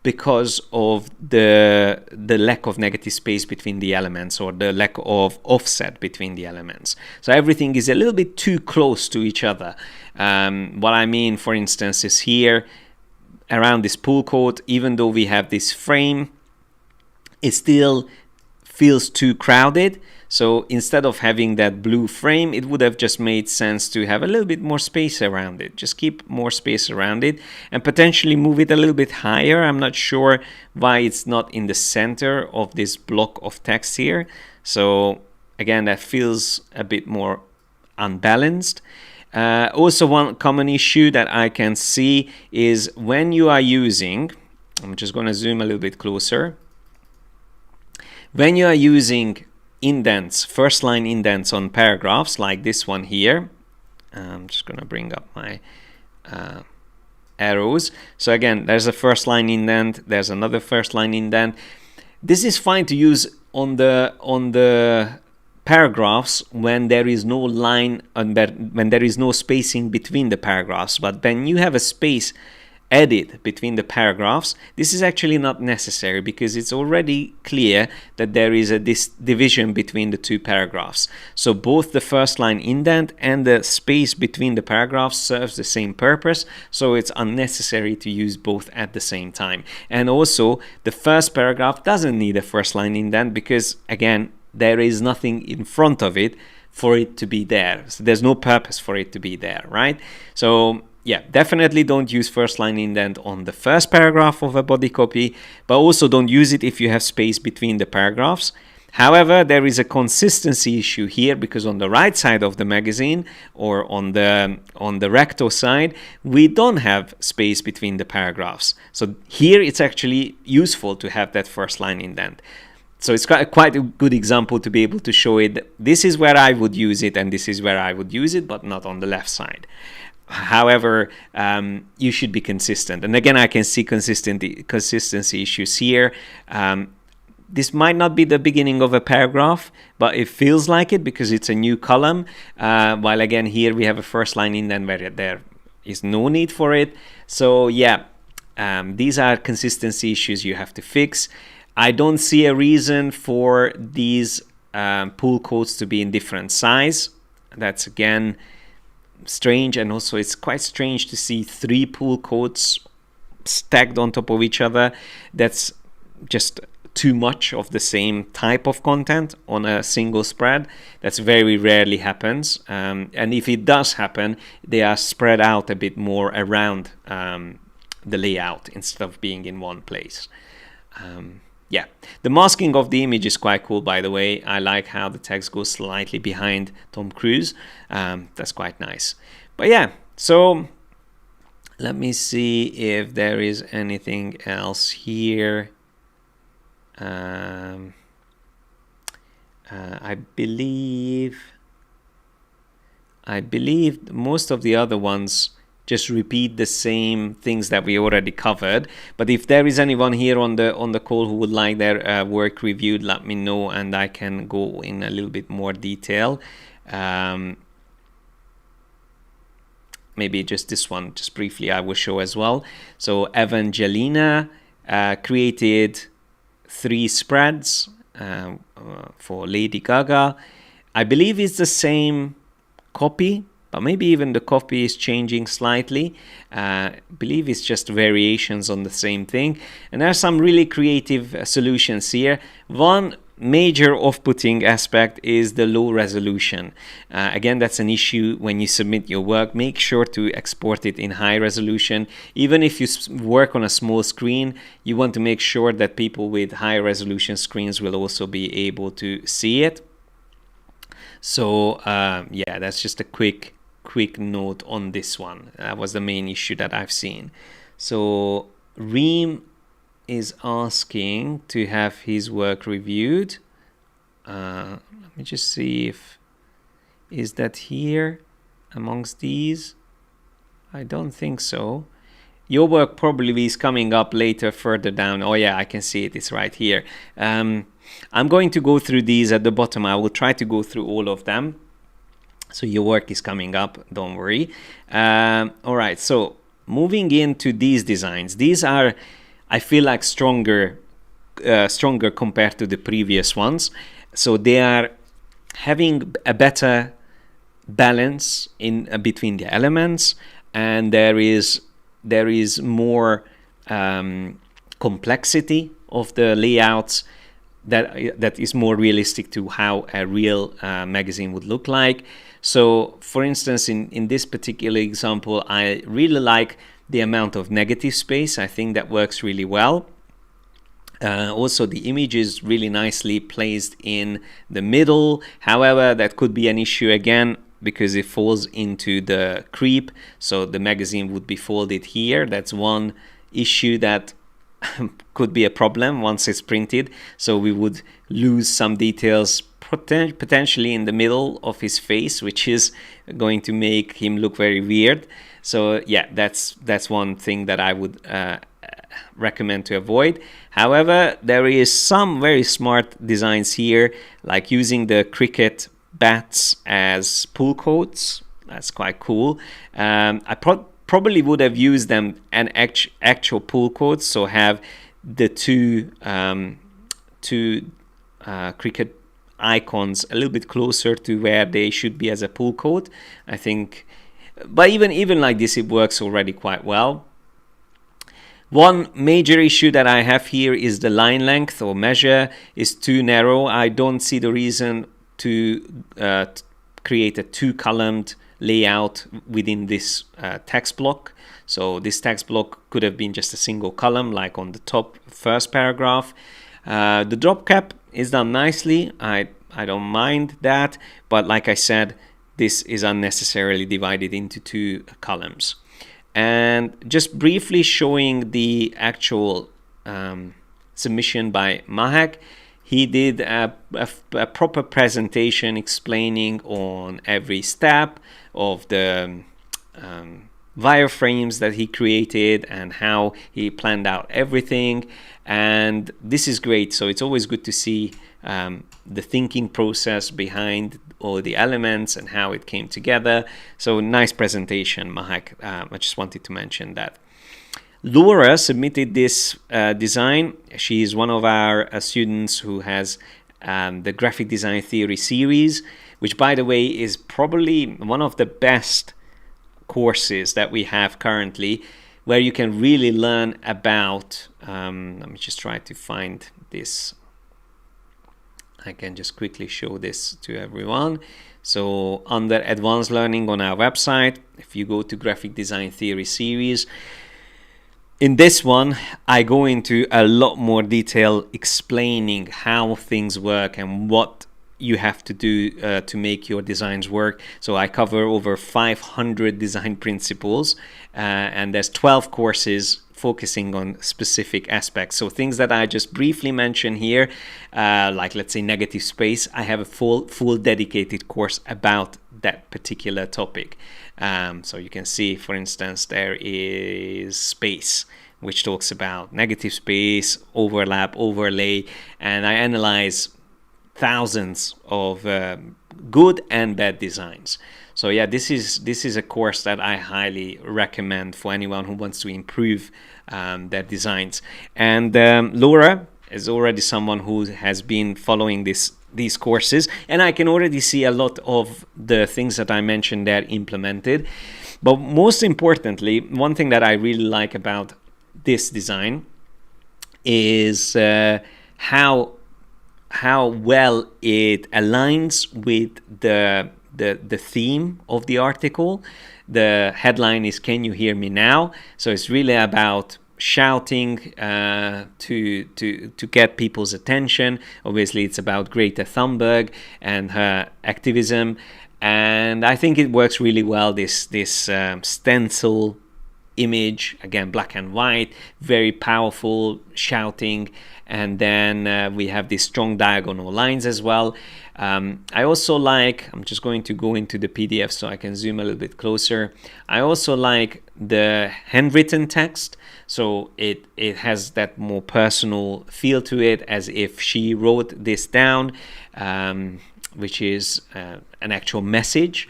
because of the lack of negative space between the elements, or the lack of offset between the elements. So everything is a little bit too close to each other. What I mean, for instance, is here around this pull coat, even though we have this frame, it still feels too crowded. So instead of having that blue frame, it would have just made sense to have a little bit more space around it. Just keep more space around it and potentially move it a little bit higher. I'm not sure why it's not in the center of this block of text here. So again, that feels a bit more unbalanced. Also, one common issue that I can see is when you are using, I'm just going to zoom a little bit closer. When you are using indents, first line indents on paragraphs like this one here, I'm just going to bring up my arrows. So again, there's a first line indent, there's another first line indent. This is fine to use on the paragraphs when there is no line and when there is no spacing between the paragraphs. But when you have a space edit between the paragraphs, this is actually not necessary because it's already clear that there is a division between the two paragraphs. So both the first line indent and the space between the paragraphs serves the same purpose, so it's unnecessary to use both at the same time. And also the first paragraph doesn't need a first line indent because, again, there is nothing in front of it for it to be there. So there's no purpose for it to be there, right? So yeah, definitely don't use first line indent on the first paragraph of a body copy, but also don't use it if you have space between the paragraphs. However, there is a consistency issue here because on the right side of the magazine or on the recto side, we don't have space between the paragraphs. So here it's actually useful to have that first line indent. So it's quite a good example to be able to show it. This is where I would use it and this is where I would use it, but not on the left side. However, you should be consistent. And again, I can see consistency issues here. This might not be the beginning of a paragraph, but it feels like it because it's a new column. While again, here we have a first line indent where there is no need for it. So yeah, these are consistency issues you have to fix. I don't see a reason for these pull quotes to be in different size. That's again strange, and also it's quite strange to see 3 pull quotes stacked on top of each other. That's just too much of the same type of content on a single spread. That's very rarely happens, and if it does happen, they are spread out a bit more around the layout instead of being in one place. Yeah, the masking of the image is quite cool, by the way. I like how the text goes slightly behind Tom Cruise. That's quite nice. But yeah, so let me see if there is anything else here. I believe most of the other ones just repeat the same things that we already covered. But if there is anyone here on the call who would like their work reviewed, let me know and I can go in a little bit more detail. Maybe just this one, just briefly, I will show as well. So Evangelina created 3 spreads for Lady Gaga. I believe it's the same copy, but maybe even the copy is changing slightly. I believe it's just variations on the same thing. And there are some really creative solutions here. One major off-putting aspect is the low resolution. Again, that's an issue when you submit your work. Make sure to export it in high resolution. Even if you work on a small screen, you want to make sure that people with high resolution screens will also be able to see it. So yeah, that's just a quick note on this one. That was the main issue that I've seen. So Reem is asking to have his work reviewed. Let me just see if is that here amongst these. I don't think so. Your work probably is coming up later further down. Oh yeah, I can see it. It's right here. I'm going to go through these at the bottom. I will try to go through all of them. So your work is coming up, don't worry. All right, so moving into these designs. These are, I feel like, stronger compared to the previous ones. So they are having a better balance in between the elements, and there is more complexity of the layouts that is more realistic to how a real magazine would look like. So for instance, in this particular example, I really like the amount of negative space. I think that works really well. Also, the image is really nicely placed in the middle. However, that could be an issue again because it falls into the creep. So the magazine would be folded here. That's one issue that could be a problem once it's printed. So we would lose some details potentially in the middle of his face, which is going to make him look very weird. So yeah, that's one thing that I would recommend to avoid. However, there is some very smart designs here, like using the cricket bats as pull quotes. That's quite cool. I probably would have used them an actual pull quotes, so have the two cricket icons a little bit closer to where they should be as a pull quote, I think. But even like this, it works already quite well. One major issue that I have here is the line length or measure is too narrow. I don't see the reason to create a two-columned layout within this text block. So this text block could have been just a single column, like on the top first paragraph. The drop cap is done nicely. I don't mind that, but like I said, this is unnecessarily divided into two columns. And just briefly showing the actual submission by Mahak, he did a proper presentation explaining on every step of the wireframes that he created and how he planned out everything. And this is great. So it's always good to see the thinking process behind all the elements and how it came together. So nice presentation, Mahak. I just wanted to mention that. Laura submitted this design. She is one of our students who has the Graphic Design Theory series, which, by the way, is probably one of the best courses that we have currently, where you can really learn about, let me just try to find this. I can just quickly show this to everyone. So under Advanced Learning on our website, if you go to Graphic Design Theory series, in this one, I go into a lot more detail explaining how things work and what you have to do to make your designs work. So I cover over 500 design principles, and there's 12 courses focusing on specific aspects. So things that I just briefly mentioned here, like let's say negative space, I have a full dedicated course about that particular topic. So you can see, for instance, there is space, which talks about negative space, overlap, overlay, and I analyze thousands of good and bad designs. So yeah, this is a course that I highly recommend for anyone who wants to improve their designs. And Laura is already someone who has been following these courses, and I can already see a lot of the things that I mentioned there implemented. But most importantly, one thing that I really like about this design is how well it aligns with the theme of the article. The headline is "Can you hear me now?" So it's really about shouting to get people's attention. Obviously, it's about Greta Thunberg and her activism, and I think it works really well. This stencil image, again, black and white, very powerful shouting, and then we have these strong diagonal lines as well. I also like, I'm just going to go into the PDF so I can zoom a little bit closer. I also like the handwritten text, so it has that more personal feel to it, as if she wrote this down, which is an actual message.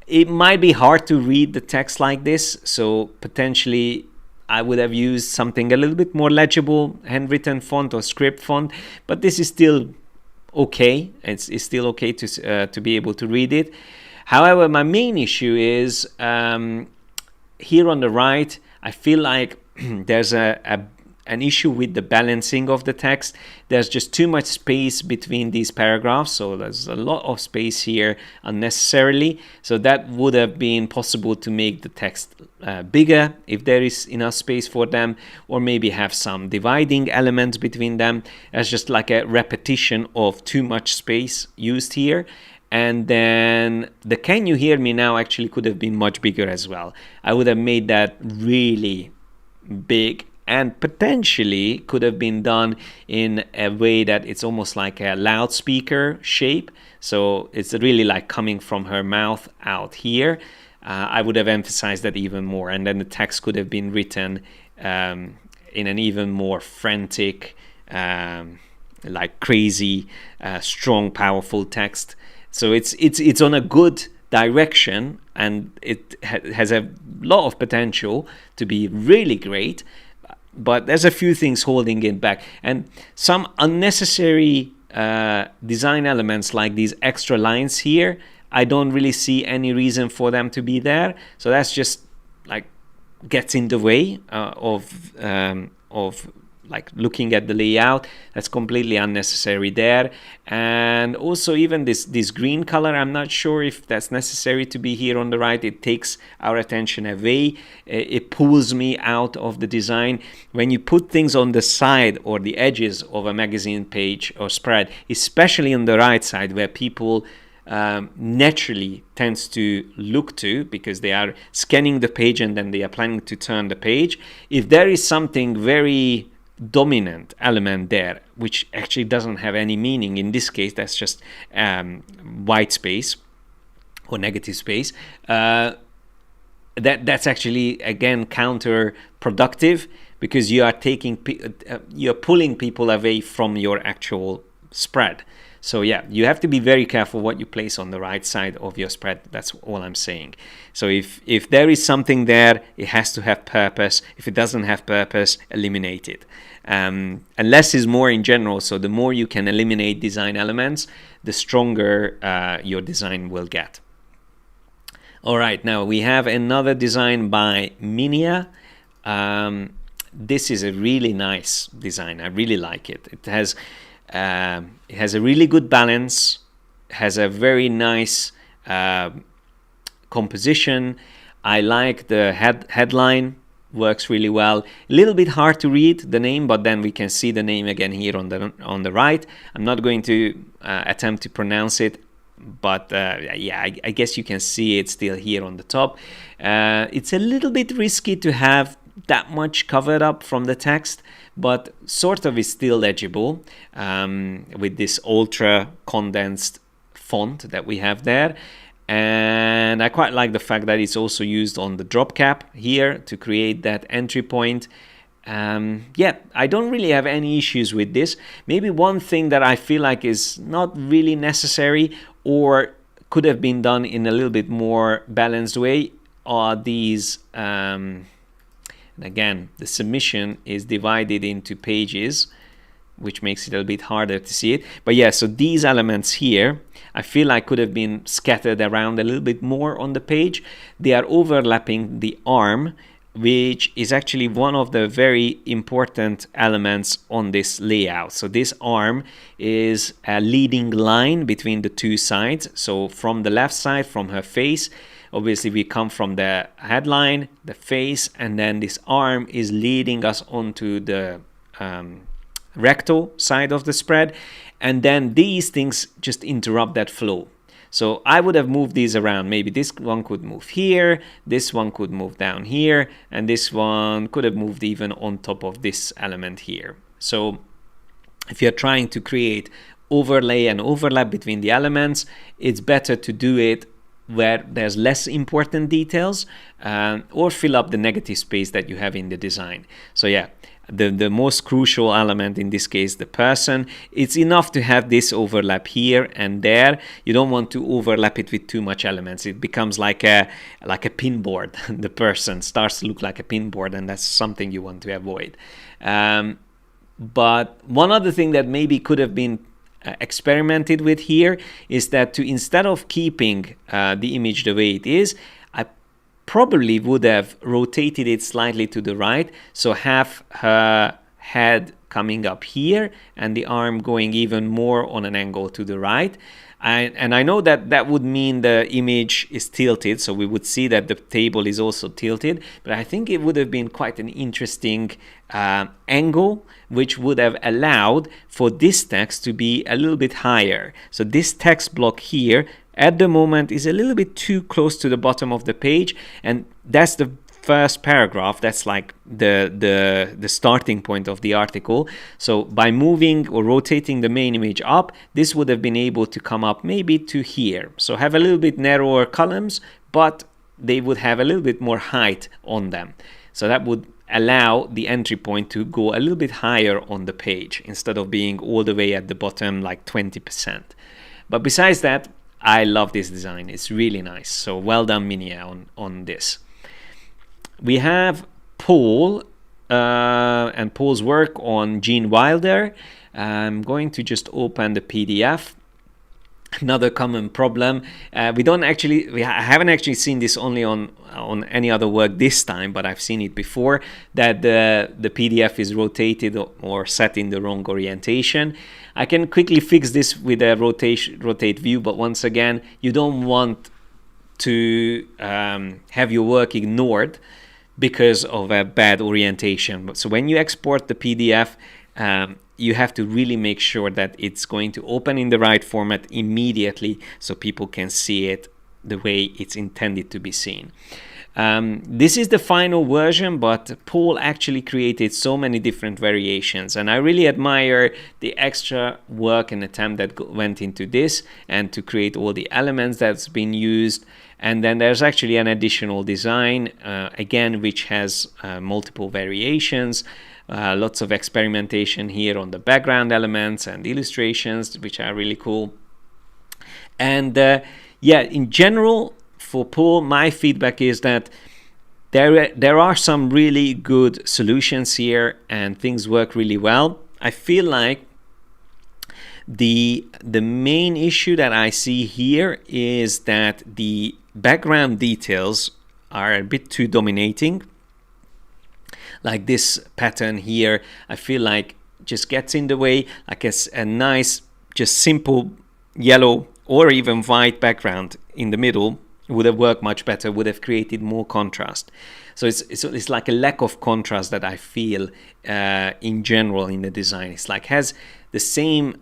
It might be hard to read the text like this, so potentially I would have used something a little bit more legible, handwritten font or script font, but this is still okay. It's still okay to be able to read it. However, my main issue is here on the right, I feel like there's an issue with the balancing of the text. There's just too much space between these paragraphs, so there's a lot of space here unnecessarily. So that would have been possible to make the text bigger if there is enough space for them, or maybe have some dividing elements between them. There's just like a repetition of too much space used here. And then the "Can you hear me now" actually could have been much bigger as well. I would have made that really big, and potentially could have been done in a way that it's almost like a loudspeaker shape. So it's really like coming from her mouth out here. I would have emphasized that even more. And then the text could have been written in an even more frantic, like crazy, strong, powerful text. So it's on a good direction, and it has a lot of potential to be really great. But there's a few things holding it back, and some unnecessary design elements like these extra lines here. I don't really see any reason for them to be there. So that's just like gets in the way of like looking at the layout. That's completely unnecessary there. And also even this green color, I'm not sure if that's necessary to be here on the right. It takes our attention away. It pulls me out of the design. When you put things on the side or the edges of a magazine page or spread, especially on the right side where people naturally tends to look to, because they are scanning the page and then they are planning to turn the page, if there is something very dominant element there which actually doesn't have any meaning, in this case that's just white space or negative space, that's actually again counterproductive, because you are you're pulling people away from your actual spread. So yeah, you have to be very careful what you place on the right side of your spread. That's all I'm saying. So if there is something there, it has to have purpose. If it doesn't have purpose, eliminate it. And less is more in general. So the more you can eliminate design elements, the stronger your design will get. All right, now we have another design by Minia. This is a really nice design. I really like it. It has a really good balance, has a very nice composition. I like the headline, works really well. A little bit hard to read the name, but then we can see the name again here on the right. I'm not going to attempt to pronounce it, but yeah, I guess you can see it still here on the top. It's a little bit risky to have that much covered up from the text, but sort of is still legible with this ultra condensed font that we have there. And I quite like the fact that it's also used on the drop cap here to create that entry point. Yeah, I don't really have any issues with this. Maybe one thing that I feel like is not really necessary or could have been done in a little bit more balanced way are these and again, the submission is divided into pages, which makes it a little bit harder to see it. But yeah, so these elements here, I feel like could have been scattered around a little bit more on the page. They are overlapping the arm, which is actually one of the very important elements on this layout. So this arm is a leading line between the two sides. So from the left side, from her face, obviously we come from the headline, the face, and then this arm is leading us onto the rectal side of the spread, and then these things just interrupt that flow. So I would have moved these around. Maybe this one could move here, this one could move down here, and this one could have moved even on top of this element here. So if you're trying to create overlay and overlap between the elements, it's better to do it where there's less important details, or fill up the negative space that you have in the design. So yeah, the most crucial element in this case, the person, it's enough to have this overlap here and there. You don't want to overlap it with too much elements. It becomes like a pinboard. The person starts to look like a pinboard, and that's something you want to avoid. But one other thing that maybe could have been experimented with here is that instead of keeping the image the way it is, I probably would have rotated it slightly to the right, so have her head coming up here and the arm going even more on an angle to the right. And I know that would mean the image is tilted, so we would see that the table is also tilted, but I think it would have been quite an interesting angle, which would have allowed for this text to be a little bit higher. So this text block here at the moment is a little bit too close to the bottom of the page, and that's the first paragraph. That's like the starting point of the article. So by moving or rotating the main image up, this would have been able to come up maybe to here. So have a little bit narrower columns, but they would have a little bit more height on them. So that would allow the entry point to go a little bit higher on the page instead of being all the way at the bottom, like 20%. But besides that, I love this design. It's really nice. So well done, Minia, on this. We have Paul and Paul's work on Gene Wilder. I'm going to just open the PDF. Another common problem. I haven't actually seen this only on any other work this time, but I've seen it before, that the PDF is rotated or set in the wrong orientation. I can quickly fix this with a rotate view, but once again, you don't want to have your work ignored because of a bad orientation. So when you export the PDF, you have to really make sure that it's going to open in the right format immediately so people can see it the way it's intended to be seen. This is the final version, but Paul actually created so many different variations, and I really admire the extra work and attempt that went into this and to create all the elements that's been used. And then there's actually an additional design, again, which has multiple variations. Lots of experimentation here on the background elements and illustrations, which are really cool. And in general, for Paul, my feedback is that there are some really good solutions here and things work really well. I feel like the main issue that I see here is that the background details are a bit too dominating. Like this pattern here, I feel like just gets in the way, like a nice, just simple yellow or even white background in the middle would have worked much better, would have created more contrast. So it's like a lack of contrast that I feel in general in the design. It's like has the same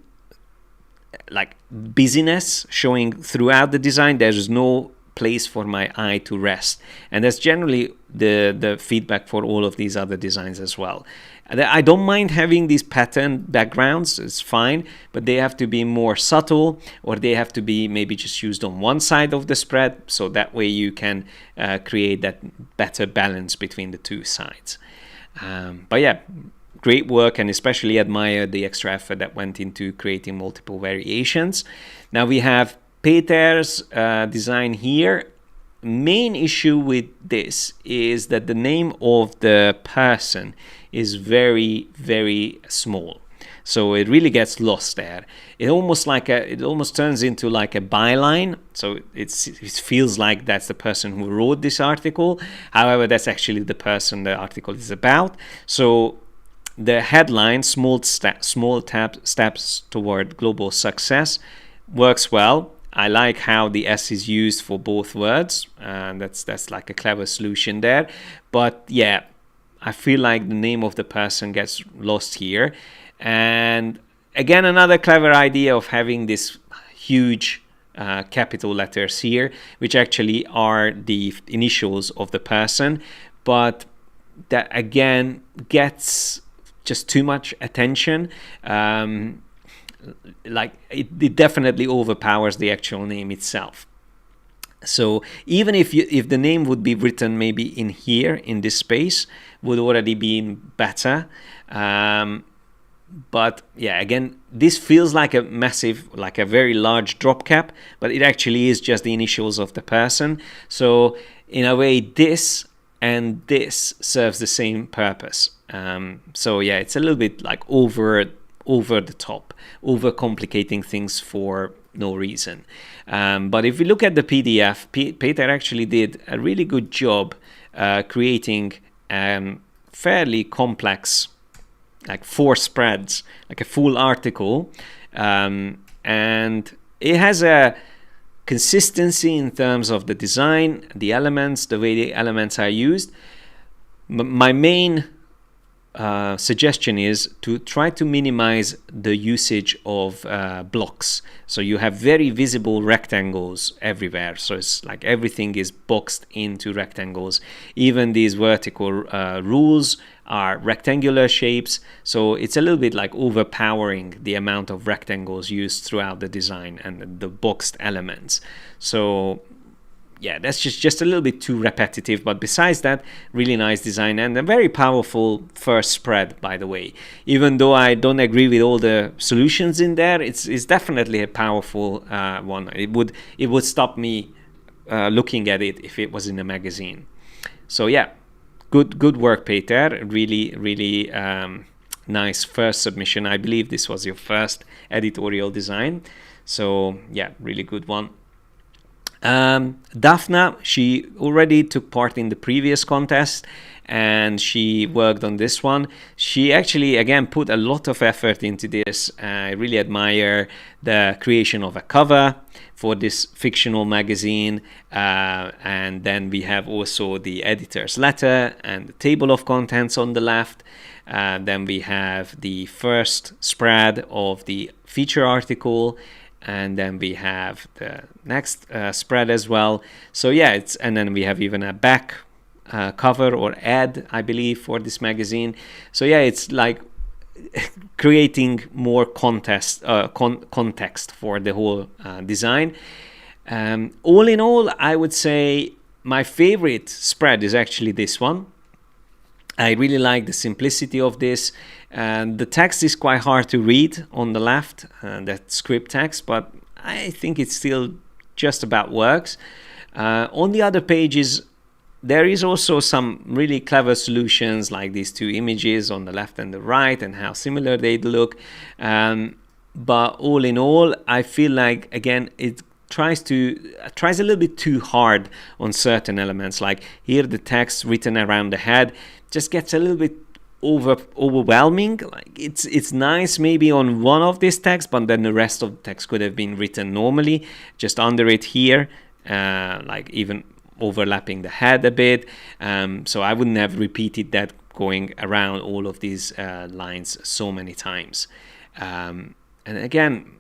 like busyness showing throughout the design. There's no place for my eye to rest, and that's generally the feedback for all of these other designs as well. I don't mind having these pattern backgrounds, it's fine, but they have to be more subtle, or they have to be maybe just used on one side of the spread, so that way you can create that better balance between the two sides. But yeah, great work, and especially admire the extra effort that went into creating multiple variations. Now we have Peter's design here. Main issue with this is that the name of the person is very, very small, so it really gets lost there. It almost turns into like a byline, so it feels like that's the person who wrote this article. However, that's actually the person the article is about. So the headline, small steps toward global success, works well. I like how the S is used for both words, and that's like a clever solution there. But yeah, I feel like the name of the person gets lost here. And again, another clever idea of having this huge capital letters here, which actually are the initials of the person, but that again gets just too much attention. Like it definitely overpowers the actual name itself. So even if the name would be written maybe in here in this space, would already be better. But yeah, again, this feels like a massive, like a very large drop cap, but it actually is just the initials of the person. So in a way, this and this serves the same purpose. So yeah, it's a little bit like over the top, over complicating things for no reason. But if we look at the PDF, Peter actually did a really good job creating fairly complex, like 4 spreads, like a full article, and it has a consistency in terms of the design, the elements, the way the elements are used. My main suggestion is to try to minimize the usage of blocks. So you have very visible rectangles everywhere. So it's like everything is boxed into rectangles. Even these vertical rules are rectangular shapes. So it's a little bit like overpowering the amount of rectangles used throughout the design and the boxed elements. So yeah, that's just a little bit too repetitive. But besides that, really nice design and a very powerful first spread, by the way. Even though I don't agree with all the solutions in there, it's definitely a powerful one. It would stop me looking at it if it was in a magazine. So yeah, good work, Peter. Really nice first submission. I believe this was your first editorial design. So yeah, really good one. Daphna, she already took part in the previous contest and she worked on this one. She actually, again, put a lot of effort into this. I really admire the creation of a cover for this fictional magazine. And then we have also the editor's letter and the table of contents on the left. Then we have the first spread of the feature article. And then we have the next spread as well. So yeah, and then we have even a back cover or ad, I believe, for this magazine. So yeah, it's like creating more context for the whole design. All in all, I would say my favorite spread is actually this one. I really like the simplicity of this. And the text is quite hard to read on the left, that script text, but I think it still just about works. On the other pages, there is also some really clever solutions like these two images on the left and the right and how similar they look. But all in all, I feel like, again, it tries a little bit too hard on certain elements. Like here, the text written around the head just gets a little bit overwhelming. Like it's nice maybe on one of these texts, but then the rest of the text could have been written normally just under it here, like even overlapping the head a bit. So I wouldn't have repeated that going around all of these lines so many times. And again,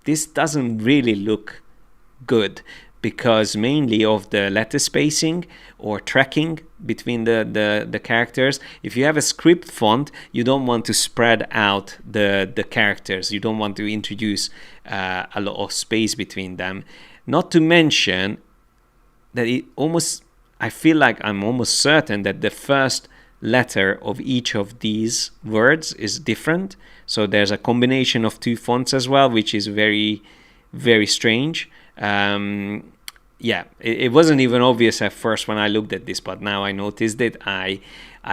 this doesn't really look good because mainly of the letter spacing or tracking between the characters. If you have a script font, you don't want to spread out the characters. You don't want to introduce a lot of space between them. Not to mention that I feel like I'm almost certain that the first letter of each of these words is different. So there's a combination of two fonts as well, which is very, very strange. Yeah, it wasn't even obvious at first when I looked at this, but now I noticed it. I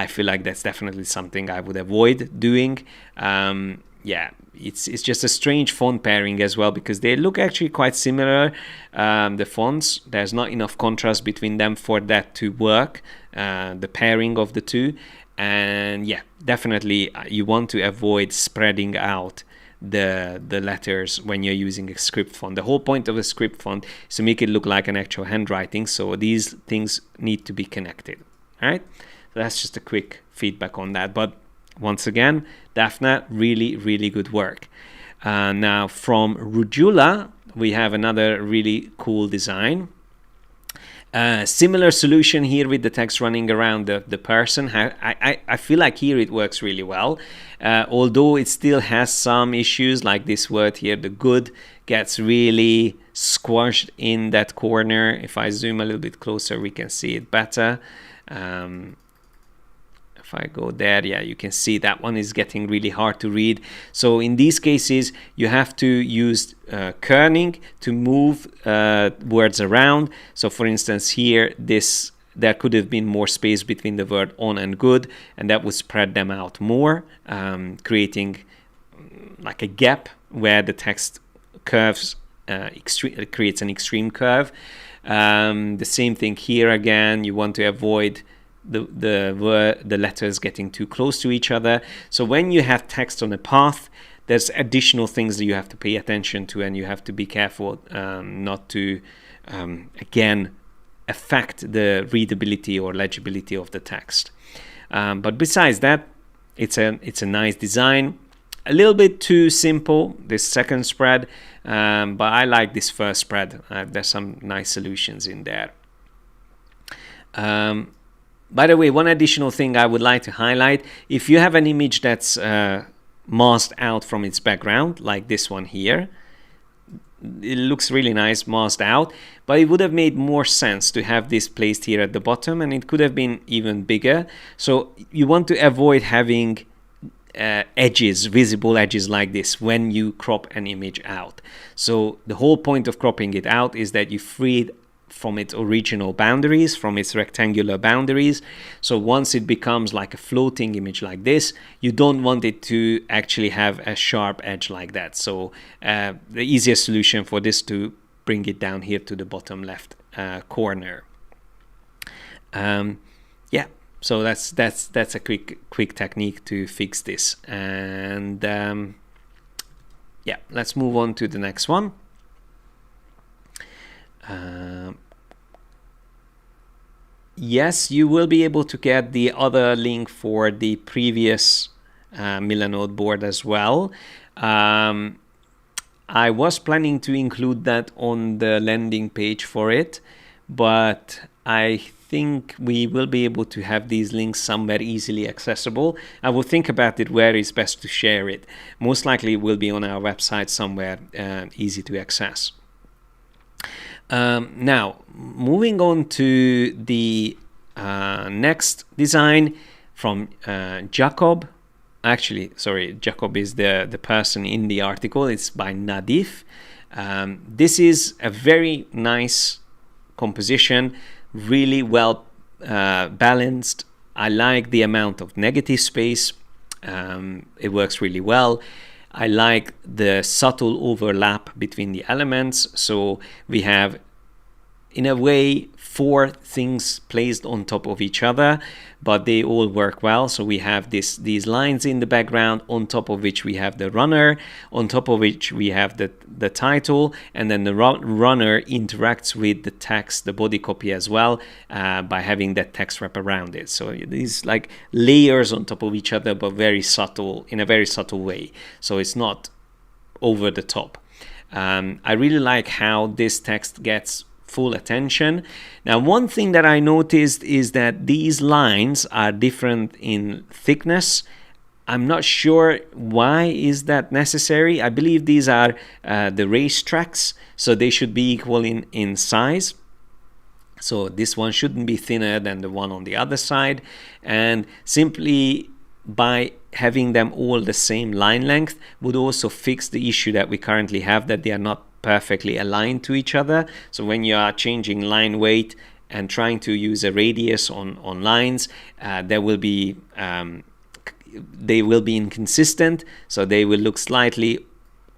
feel like that's definitely something I would avoid doing. Yeah, it's just a strange font pairing as well because they look actually quite similar. The fonts, there's not enough contrast between them for that to work, the pairing of the two. And yeah, definitely you want to avoid spreading out the letters when you're using a script font. The whole point of a script font is to make it look like an actual handwriting, so these things need to be connected. All right, so that's just a quick feedback on that. But once again, Daphna, really good work. Now from Rujula, we have another really cool design. Similar solution here with the text running around the person. I feel like here it works really well, although it still has some issues like this word here, the good, gets really squashed in that corner. If I zoom a little bit closer, we can see it better. If I go there, yeah, you can see that one is getting really hard to read. So in these cases, you have to use kerning to move words around. So for instance, here, there could have been more space between the word on and good, and that would spread them out more, creating like a gap where the text curves, creates an extreme curve. The same thing here again, you want to avoid the letters getting too close to each other. So when you have text on a path, there's additional things that you have to pay attention to, and you have to be careful not to again affect the readability or legibility of the text. But besides that, it's a nice design. A little bit too simple, this second spread, but I like this first spread. There's some nice solutions in there. By the way, one additional thing I would like to highlight, if you have an image that's masked out from its background, like this one here, it looks really nice masked out, but it would have made more sense to have this placed here at the bottom, and it could have been even bigger. So you want to avoid having edges, visible edges like this when you crop an image out. So the whole point of cropping it out is that you free it from its original boundaries, from its rectangular boundaries. So once it becomes like a floating image like this, you don't want it to actually have a sharp edge like that. So the easiest solution for this to bring it down here to the bottom left corner. Yeah, so that's a quick technique to fix this. And yeah, let's move on to the next one. Yes, you will be able to get the other link for the previous MILANOTE board as well. I was planning to include that on the landing page for it, but I think we will be able to have these links somewhere easily accessible. I will think about it where is best to share it. Most likely it will be on our website somewhere easy to access. Now, moving on to the next design from Jacob. Actually, sorry, Jacob is the person in the article. It's by Nadif. This is a very nice composition, really well balanced. I like the amount of negative space. It works really well. I like the subtle overlap between the elements. So we have, in a way, 4 things placed on top of each other, but they all work well. So we have these lines in the background, on top of which we have the runner, on top of which we have the title, and then the runner interacts with the text, the body copy as well, by having that text wrap around it. So these like layers on top of each other, but very subtle, in a very subtle way. So it's not over the top. I really like how this text gets full attention. Now, one thing that I noticed is that these lines are different in thickness. I'm not sure why is that necessary. I believe these are the racetracks, so they should be equal in size. So this one shouldn't be thinner than the one on the other side, and simply by having them all the same line length would also fix the issue that we currently have, that they are not perfectly aligned to each other. So when you are changing line weight and trying to use a radius on lines, they will be inconsistent, so they will look slightly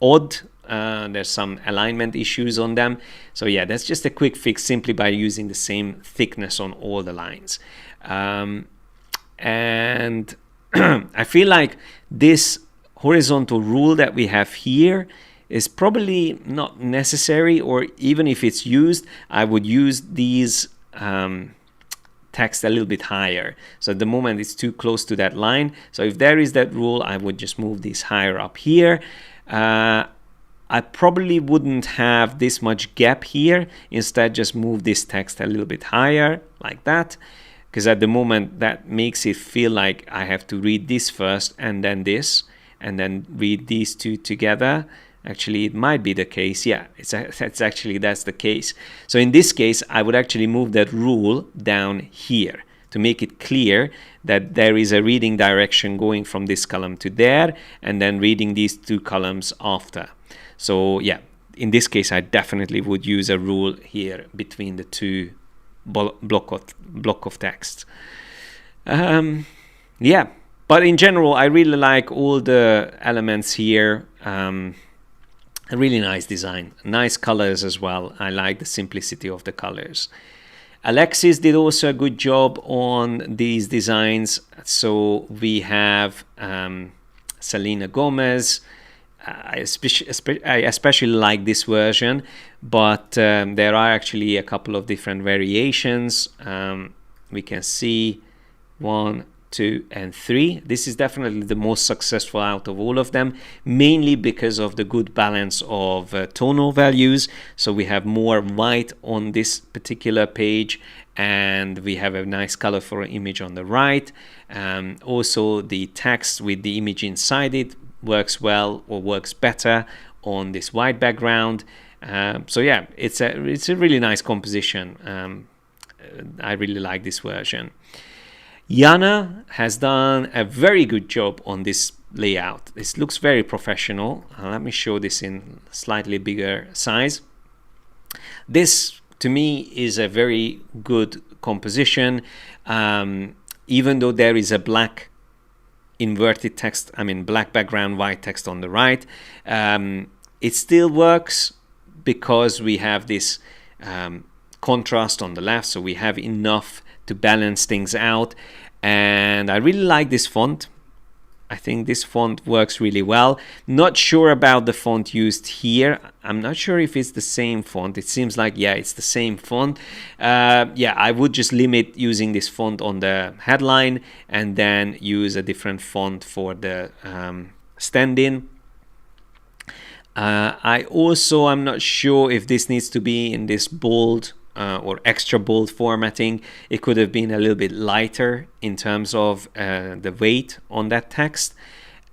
odd. There's some alignment issues on them. So yeah, that's just a quick fix simply by using the same thickness on all the lines. And I feel like this horizontal rule that we have here is probably not necessary, or even if it's used, I would use these text a little bit higher. So at the moment it's too close to that line. So if there is that rule, I would just move this higher up here. I probably wouldn't have this much gap here. Instead, just move this text a little bit higher like that, because at the moment that makes it feel like I have to read this first and then this, and then read these two together. Actually, it might be the case. Yeah, that's the case. So in this case, I would actually move that rule down here to make it clear that there is a reading direction going from this column to there, and then reading these 2 columns after. So yeah, in this case, I definitely would use a rule here between the 2 block of text. Yeah, but in general, I really like all the elements here. A really nice design, nice colors as well. I like the simplicity of the colors. Alexis did also a good job on these designs. So we have Selena Gomez. I especially like this version, but there are actually a couple of different variations. We can see 1, 2, and 3. This is definitely the most successful out of all of them, mainly because of the good balance of tonal values. So we have more white on this particular page, and we have a nice colorful image on the right. Also, the text with the image inside it works well, or works better on this white background. So yeah, it's a really nice composition. I really like this version. Jana has done a very good job on this layout. This looks very professional. Let me show this in slightly bigger size. This to me is a very good composition, even though there is a black inverted text, black background, white text on the right. It still works because we have this contrast on the left, so we have enough to balance things out. And I really like this font. I think this font works really well. Not sure about the font used here. I'm not sure if it's the same font. It seems like, yeah, it's the same font. Yeah, I would just limit using this font on the headline and then use a different font for the stand-in. I'm not sure if this needs to be in this bold or extra bold formatting. It could have been a little bit lighter in terms of the weight on that text.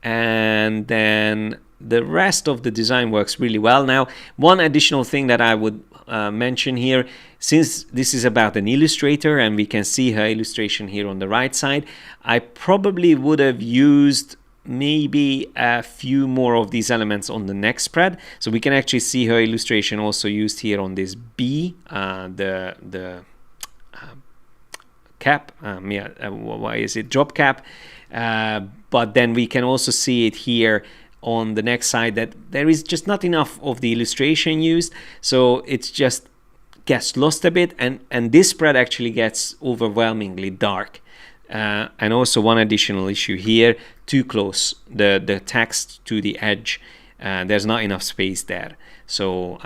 And then the rest of the design works really well. Now, one additional thing that I would mention here, since this is about an illustrator and we can see her illustration here on the right side, I probably would have used maybe a few more of these elements on the next spread, so we can actually see her illustration also used here on this B, the cap, why is it drop cap, but then we can also see it here on the next side that there is just not enough of the illustration used, so it's just gets lost a bit, and this spread actually gets overwhelmingly dark. And also one additional issue here, too close, the text to the edge, there's not enough space there. So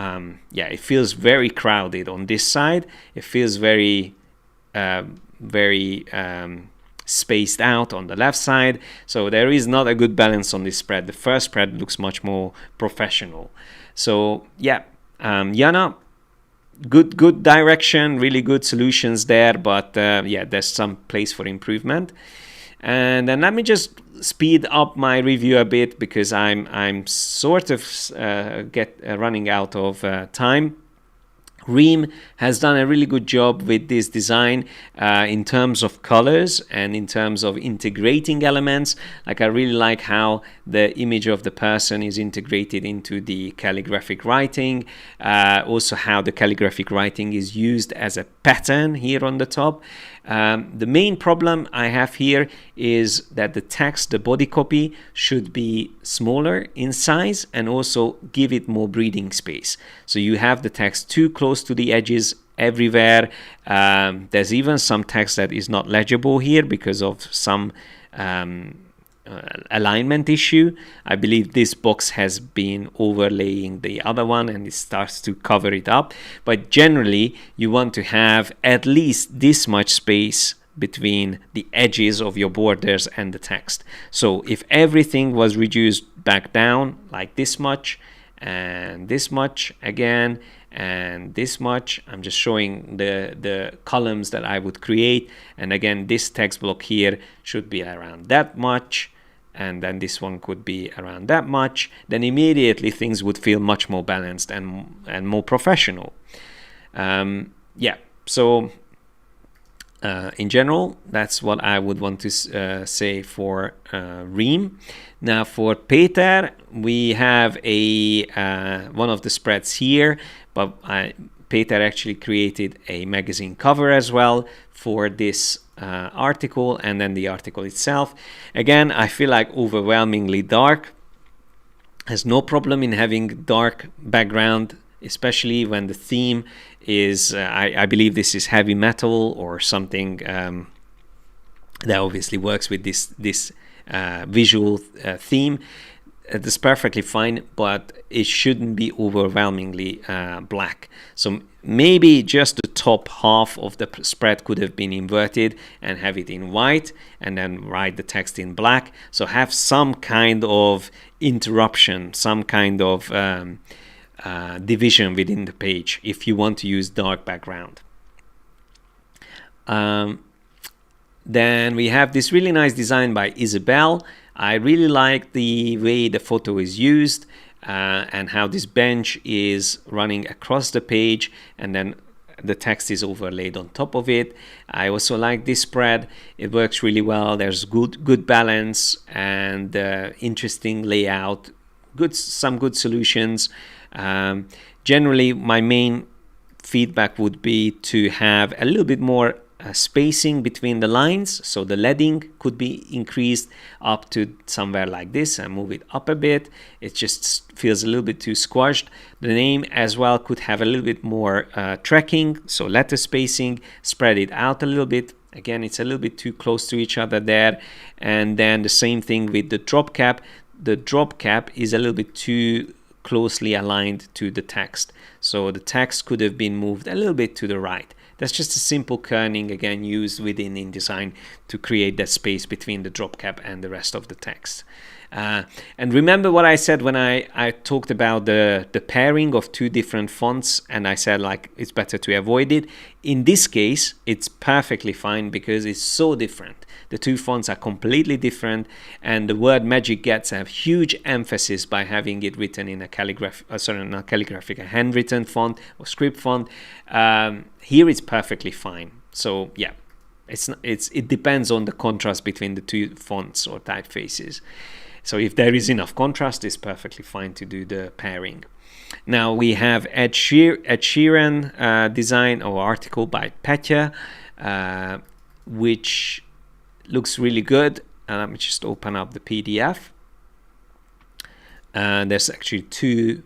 yeah, it feels very crowded on this side. It feels very spaced out on the left side. So there is not a good balance on this spread. The first spread looks much more professional. So yeah, Jana, good direction, really good solutions there, but yeah, there's some place for improvement. And then let me just speed up my review a bit because I'm sort of running out of time. Ream has done a really good job with this design in terms of colors and in terms of integrating elements. Like, I really like how the image of the person is integrated into the calligraphic writing. Also how the calligraphic writing is used as a pattern here on the top. The main problem I have here is that the text, the body copy, should be smaller in size and also give it more breathing space. So you have the text too close to the edges everywhere. There's even some text that is not legible here because of some alignment issue. I believe this box has been overlaying the other one and it starts to cover it up, but generally you want to have at least this much space between the edges of your borders and the text. So if everything was reduced back down like this much and this much again and this much, I'm just showing the columns that I would create, and again this text block here should be around that much, and then this one could be around that much, then immediately things would feel much more balanced and more professional. Yeah, so in general, that's what I would want to say for Ream. Now for Peter, we have one of the spreads here, but Peter actually created a magazine cover as well for this article, and then the article itself. Again, I feel like overwhelmingly dark. Has no problem in having dark background, especially when the theme is, I believe this is heavy metal or something that obviously works with this visual theme. That's perfectly fine, but it shouldn't be overwhelmingly black. So maybe just the top half of the spread could have been inverted and have it in white and then write the text in black. So have some kind of interruption, some kind of division within the page if you want to use dark background. Then we have this really nice design by Isabel. I really like the way the photo is used. and how this bench is running across the page and then the text is overlaid on top of it. I also like this spread. It works really well. There's good balance and interesting layout, some good solutions. Generally, my main feedback would be to have a little bit more spacing between the lines, so the leading could be increased up to somewhere like this and move it up a bit. It just feels a little bit too squashed. The name as well could have a little bit more tracking, so letter spacing, spread it out a little bit. Again, it's a little bit too close to each other there. And then the same thing with the drop cap. The drop cap is a little bit too closely aligned to the text, so the text could have been moved a little bit to the right. That's just a simple kerning, again, used within InDesign to create that space between the drop cap and the rest of the text. And remember what I said when I talked about the pairing of two different fonts, and I said like it's better to avoid it. In this case, it's perfectly fine because it's so different. The two fonts are completely different, and the word magic gets a huge emphasis by having it written in a a handwritten font or script font. Here it's perfectly fine. So yeah, it depends on the contrast between the two fonts or typefaces. So if there is enough contrast, it's perfectly fine to do the pairing. Now we have Ed Sheeran design or article by Petya, which looks really good. Let me just open up the PDF. There's actually two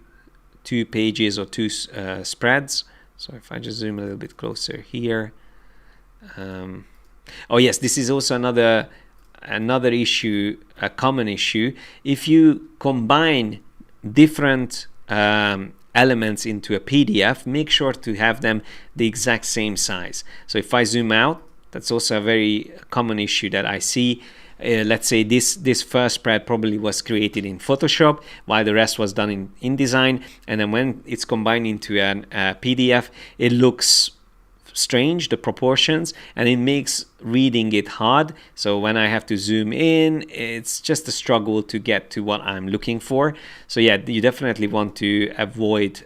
pages or two spreads. So if I just zoom a little bit closer here. Oh yes, this is also another issue, a common issue. If you combine different elements into a PDF, make sure to have them the exact same size. So if I zoom out, that's also a very common issue that I see. Let's say this first spread probably was created in Photoshop while the rest was done in InDesign, and then when it's combined into a PDF, it looks strange, the proportions, and it makes reading it hard. So when I have to zoom in, it's just a struggle to get to what I'm looking for. So yeah, you definitely want to avoid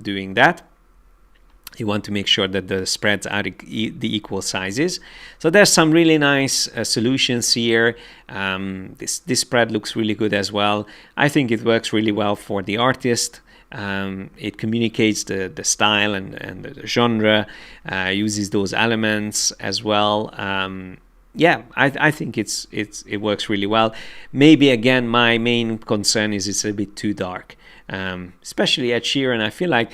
doing that. You want to make sure that the spreads are the equal sizes. So there's some really nice solutions here. This spread looks really good as well. I think it works really well for the artist. It communicates the style and the genre, uses those elements as well. Yeah, I think it works really well. Maybe again, my main concern is it's a bit too dark, especially Ed Sheeran. I feel like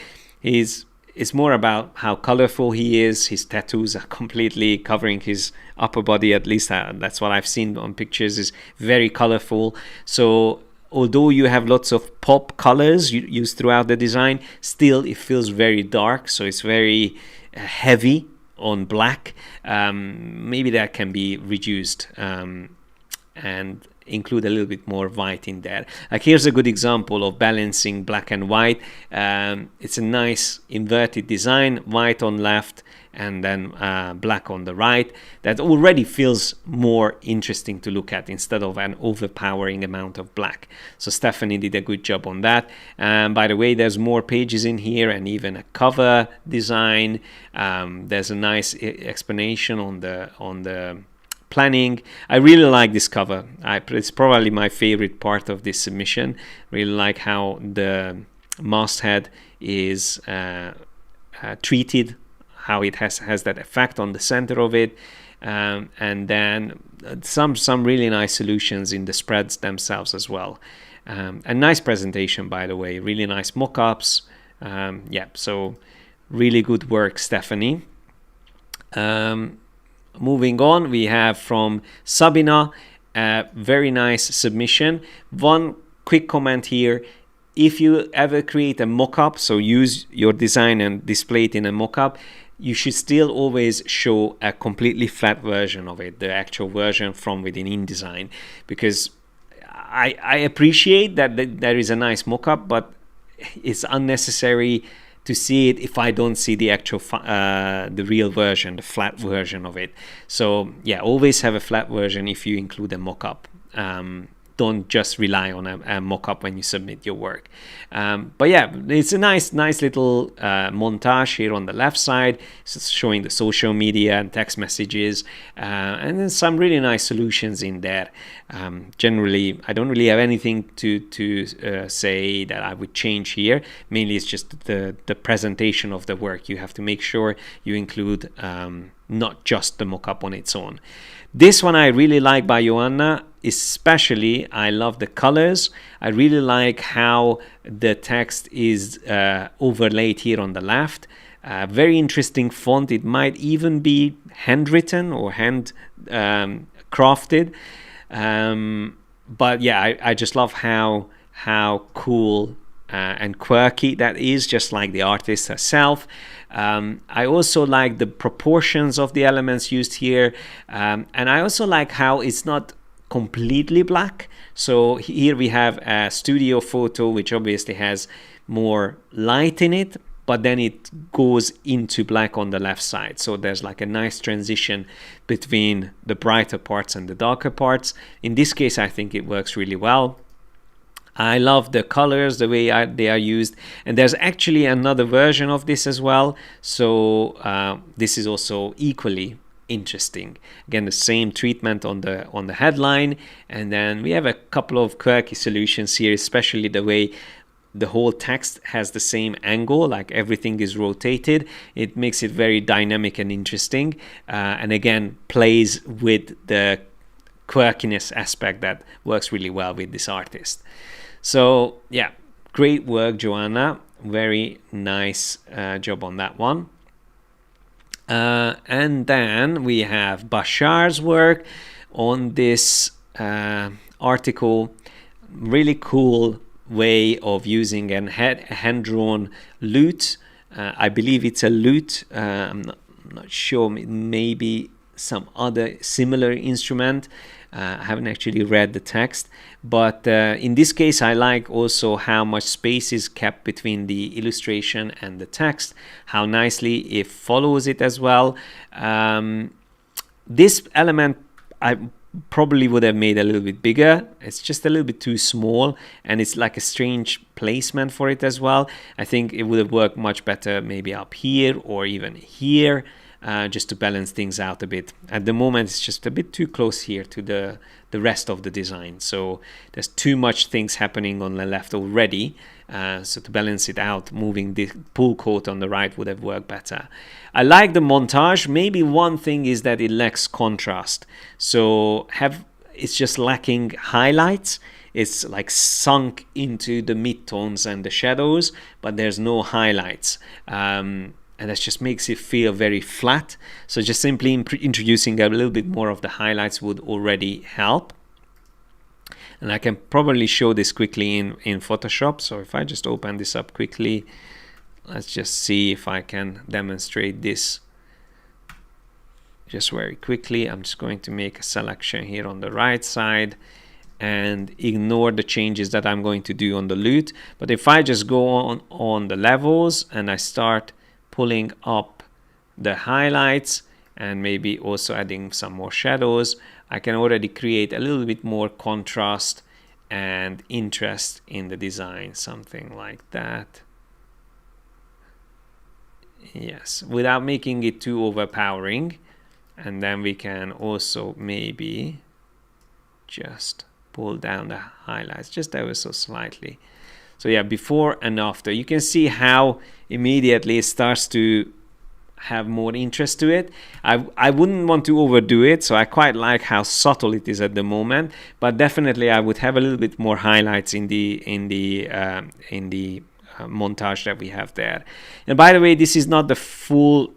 it's more about how colorful he is. His tattoos are completely covering his upper body, at least that's what I've seen on pictures, is very colorful. So although you have lots of pop colors used throughout the design, still it feels very dark. So it's very heavy on black. Maybe that can be reduced and include a little bit more white in there. Like here's a good example of balancing black and white. It's a nice inverted design, white on left and then black on the right. That already feels more interesting to look at instead of an overpowering amount of black. So Stephanie did a good job on that. By the way, there's more pages in here and even a cover design. There's a nice explanation on the planning. I really like this cover. It's probably my favorite part of this submission. Really like how the masthead is treated, how it has that effect on the center of it, and then some really nice solutions in the spreads themselves as well. A nice presentation, by the way. Really nice mock-ups. Yeah, so really good work, Stephanie. Moving on, we have from Sabina, a very nice submission. One quick comment here. If you ever create a mock-up, so use your design and display it in a mock-up, you should still always show a completely flat version of it, the actual version from within InDesign, because I appreciate that there is a nice mock-up, but it's unnecessary to see it if I don't see the actual the real version, the flat version of it. So yeah, always have a flat version if you include a mock-up. don't just rely on a mock-up when you submit your work. But yeah, it's a nice little montage here on the left side. It's showing the social media and text messages, and then some really nice solutions in there. Generally, I don't really have anything to say that I would change here. Mainly, it's just the presentation of the work. You have to make sure you include not just the mock-up on its own. This one I really like by Joanna, especially I love the colors. I really like how the text is overlaid here on the left. Very interesting font. It might even be handwritten or hand crafted. But yeah, I just love how cool and quirky that is, just like the artist herself. I also like the proportions of the elements used here, and I also like how it's not completely black. So here we have a studio photo which obviously has more light in it, but then it goes into black on the left side. So there's like a nice transition between the brighter parts and the darker parts. In this case, I think it works really well. I love the colors, the way they are used, and there's actually another version of this as well. So this is also equally interesting. Again, the same treatment on the headline, and then we have a couple of quirky solutions here, especially the way the whole text has the same angle, like everything is rotated. It makes it very dynamic and interesting, and again plays with the quirkiness aspect that works really well with this artist. So yeah, great work, Joanna. Very nice job on that one. And then we have Bashar's work on this article. Really cool way of using a hand-drawn lute. I believe it's a lute. I'm not sure, maybe some other similar instrument. I haven't actually read the text, but in this case I like also how much space is kept between the illustration and the text, how nicely it follows it as well. This element I probably would have made a little bit bigger. It's just a little bit too small, and it's like a strange placement for it as well. I think it would have worked much better maybe up here or even here. Just to balance things out a bit. At the moment, it's just a bit too close here to the rest of the design. So there's too much things happening on the left already. So to balance it out, moving the pull quote on the right would have worked better. I like the montage. Maybe one thing is that it lacks contrast. So it's just lacking highlights. It's like sunk into the midtones and the shadows, but there's no highlights. And that just makes it feel very flat. So just simply introducing a little bit more of the highlights would already help. And I can probably show this quickly in Photoshop. So if I just open this up quickly, let's just see if I can demonstrate this just very quickly. I'm just going to make a selection here on the right side and ignore the changes that I'm going to do on the lute. But if I just go on the levels and I start pulling up the highlights and maybe also adding some more shadows, I can already create a little bit more contrast and interest in the design, something like that. Yes, without making it too overpowering. And then we can also maybe just pull down the highlights just ever so slightly. So yeah, before and after, you can see how immediately it starts to have more interest to it. I wouldn't want to overdo it, so I quite like how subtle it is at the moment. But definitely, I would have a little bit more highlights in the montage that we have there. And by the way, this is not the full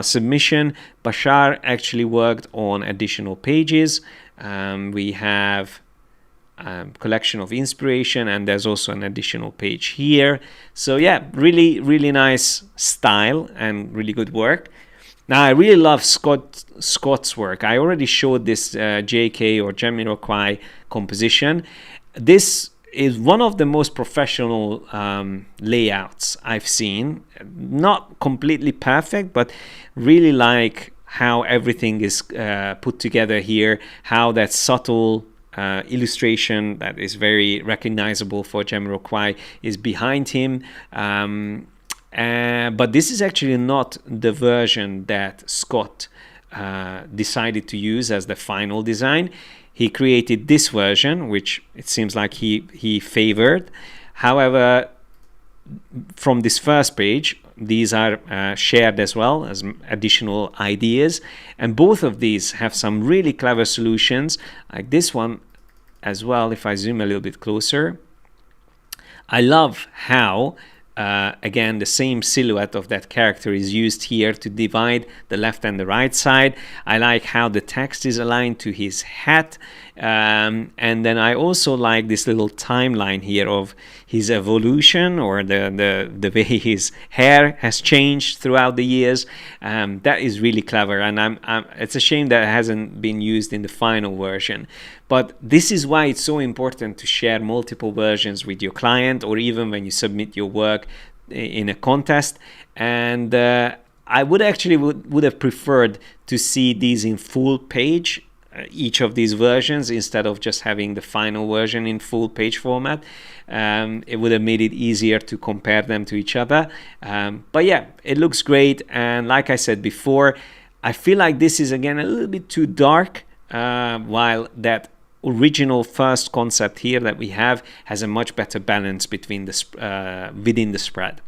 submission. Bashar actually worked on additional pages. We have collection of inspiration, and there's also an additional page here. So yeah, really nice style and really good work. Now I really love Scott's work. I already showed this JK or Jamiroquai composition. This is one of the most professional layouts I've seen. Not completely perfect, but really like how everything is put together here, how that subtle illustration that is very recognizable for Jamiroquai is behind him. But this is actually not the version that Scott decided to use as the final design. He created this version, which it seems like he favored. However, from this first page, these are shared as well as additional ideas, and both of these have some really clever solutions, like this one as well. If I zoom a little bit closer, I love how again, the same silhouette of that character is used here to divide the left and the right side. I like how the text is aligned to his hat. And then I also like this little timeline here of his evolution, or the way his hair has changed throughout the years. That is really clever, and it's a shame that it hasn't been used in the final version. But this is why it's so important to share multiple versions with your client, or even when you submit your work in a contest. And I would have preferred to see these in full page, each of these versions, instead of just having the final version in full page format. It would have made it easier to compare them to each other. But yeah, it looks great. And like I said before, I feel like this is again a little bit too dark, while that original first concept here that we have has a much better balance between the within the spread.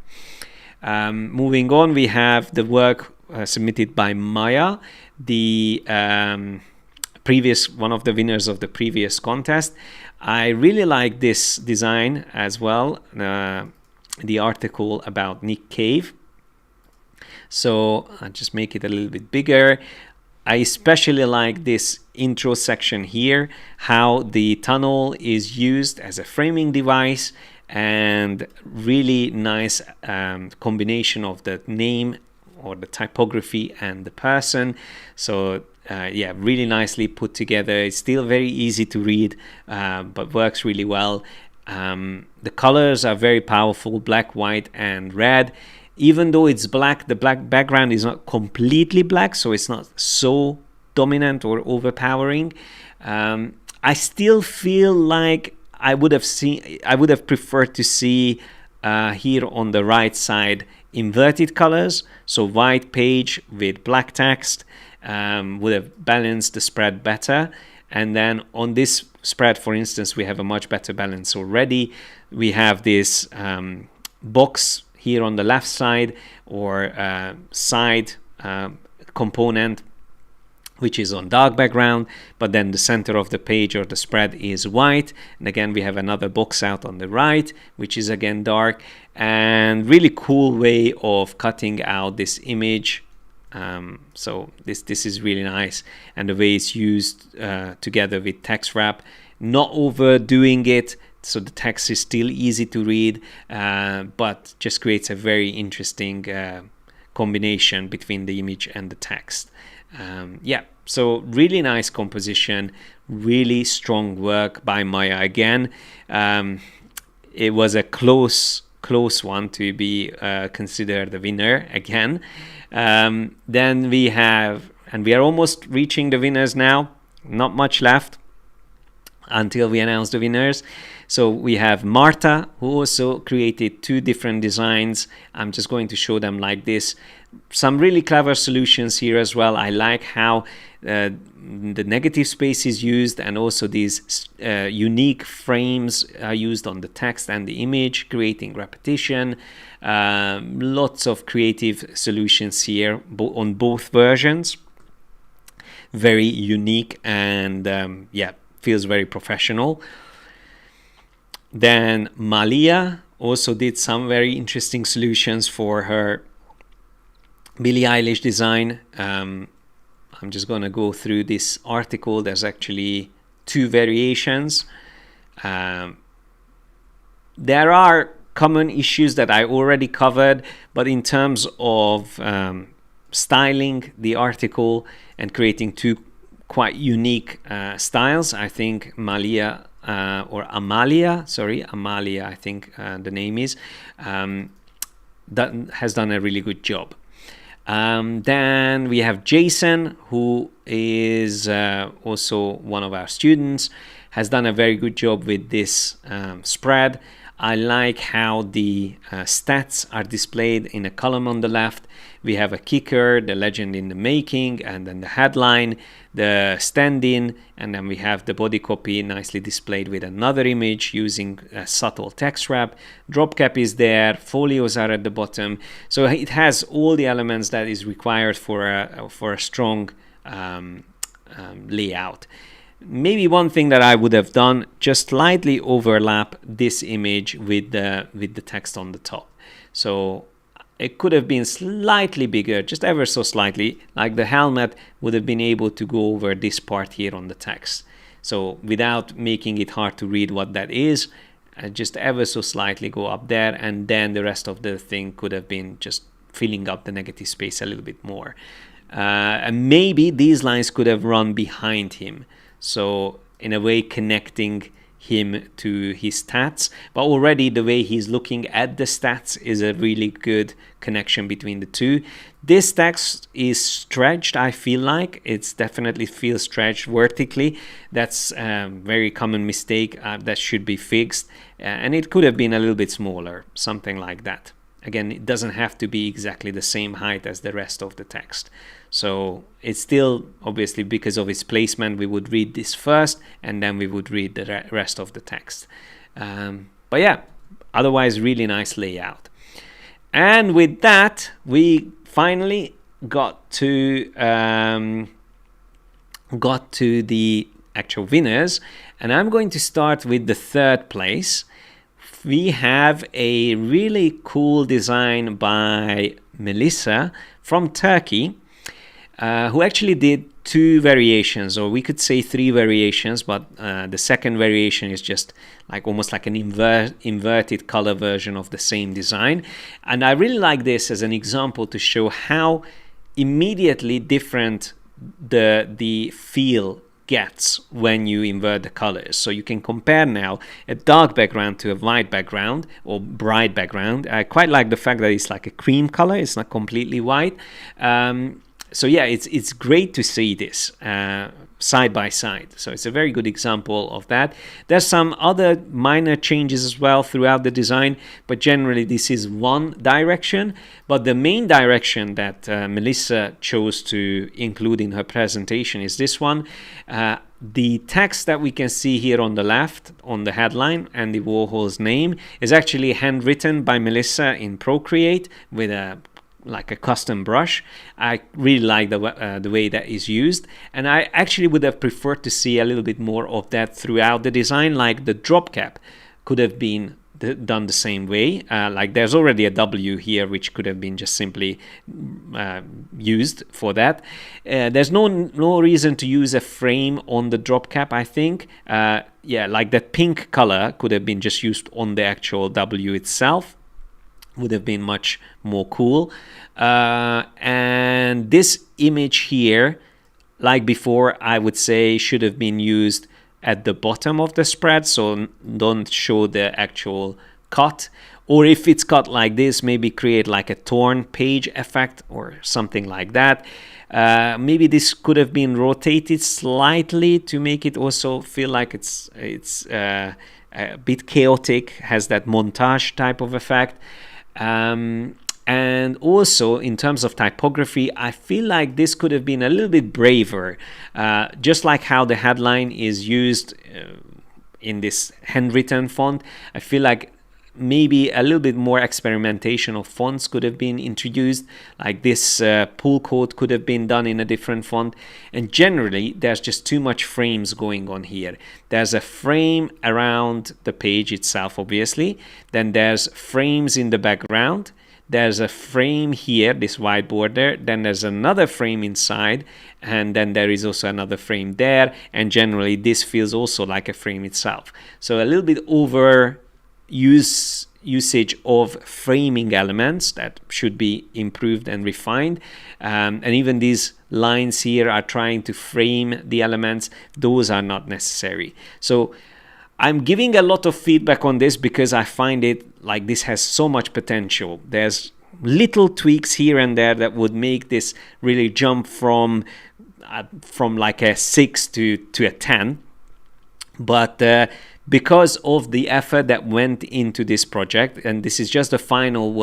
Moving on, we have the work submitted by Maya, the one of the winners of the previous contest. I really like this design as well, the article about Nick Cave. So I'll just make it a little bit bigger. I especially like this intro section here, how the tunnel is used as a framing device, and really nice combination of the name or the typography and the person. So yeah, really nicely put together. It's still very easy to read, but works really well. The colors are very powerful, black, white, and red. Even though it's black, the black background is not completely black, so it's not so dominant or overpowering. I still feel like I would have preferred to see here on the right side inverted colors, so white page with black text would have balanced the spread better. And then on this spread, for instance, we have a much better balance already. We have this box here on the left side, or side component, which is on dark background, but then the center of the page or the spread is white. And again, we have another box out on the right, which is again dark, and really cool way of cutting out this image. So this is really nice, and the way it's used together with text wrap, not overdoing it, so the text is still easy to read, but just creates a very interesting combination between the image and the text. Yeah, so really nice composition, really strong work by Maya again. It was a close one to be considered the winner again. Then we have, and we are almost reaching the winners now, not much left until we announce the winners. So we have Marta, who also created two different designs. I'm just going to show them like this. Some really clever solutions here as well. I like how the negative space is used, and also these unique frames are used on the text and the image, creating repetition. Lots of creative solutions here on both versions. Very unique, and yeah, feels very professional. Then Malia also did some very interesting solutions for her Billie Eilish design. I'm just going to go through this article. There's actually two variations. There are common issues that I already covered, but in terms of styling the article and creating two quite unique styles, I think Amalia, I think the name is, that has done a really good job. Then we have Jason, who is also one of our students, has done a very good job with this spread. I like how the stats are displayed in a column on the left. We have a kicker, the legend in the making, and then the headline, the stand-in, and then we have the body copy nicely displayed with another image using a subtle text wrap. Drop cap is there, folios are at the bottom, so it has all the elements that is required for a strong layout. Maybe one thing that I would have done, just slightly overlap this image with the text on the top. So it could have been slightly bigger, just ever so slightly, like the helmet would have been able to go over this part here on the text. So without making it hard to read what that is, just ever so slightly go up there, and then the rest of the thing could have been just filling up the negative space a little bit more. And maybe these lines could have run behind him. So in a way connecting him to his stats, but already the way he's looking at the stats is a really good connection between the two. This text is stretched, I feel like. It's definitely feels stretched vertically. That's a very common mistake that should be fixed. And it could have been a little bit smaller, something like that. Again, it doesn't have to be exactly the same height as the rest of the text. So it's still, obviously, because of its placement, we would read this first and then we would read the rest of the text. But yeah, otherwise really nice layout. And with that, we finally got to the actual winners. And I'm going to start with the third place. We have a really cool design by Melissa from Turkey, who actually did two variations, or we could say three variations, but the second variation is just like almost like an inverted color version of the same design. And I really like this as an example to show how immediately different the feel gets when you invert the colors. So you can compare now a dark background to a white background or bright background. I quite like the fact that it's like a cream color, it's not completely white. So yeah, it's great to see this side by side. So it's a very good example of that. There's some other minor changes as well throughout the design, but generally this is one direction. But the main direction that Melissa chose to include in her presentation is this one. The text that we can see here on the left on the headline and the Warhol's name is actually handwritten by Melissa in Procreate with a custom brush. I really like the way that is used, and I actually would have preferred to see a little bit more of that throughout the design, like the drop cap could have been done the same way. Like there's already a W here which could have been just simply used for that. There's no reason to use a frame on the drop cap, I think. Yeah, like that pink color could have been just used on the actual W itself. Would have been much more cool. And this image here, like before, I would say should have been used at the bottom of the spread, so don't show the actual cut. Or if it's cut like this, maybe create like a torn page effect or something like that. Maybe this could have been rotated slightly to make it also feel like it's a bit chaotic, has that montage type of effect. And also in terms of typography, I feel like this could have been a little bit braver, just like how the headline is used in this handwritten font. I feel like maybe a little bit more experimentation of fonts could have been introduced, like this pull quote could have been done in a different font. And generally there's just too much frames going on here. There's a frame around the page itself, obviously, then there's frames in the background, there's a frame here, this white border, then there's another frame inside, and then there is also another frame there, and generally this feels also like a frame itself. So a little bit over usage of framing elements that should be improved and refined, and even these lines here are trying to frame the elements. Those are not necessary. So I'm giving a lot of feedback on this because I find it like this has so much potential. There's little tweaks here and there that would make this really jump from like a 6 to a 10. But because of the effort that went into this project, and this is just the final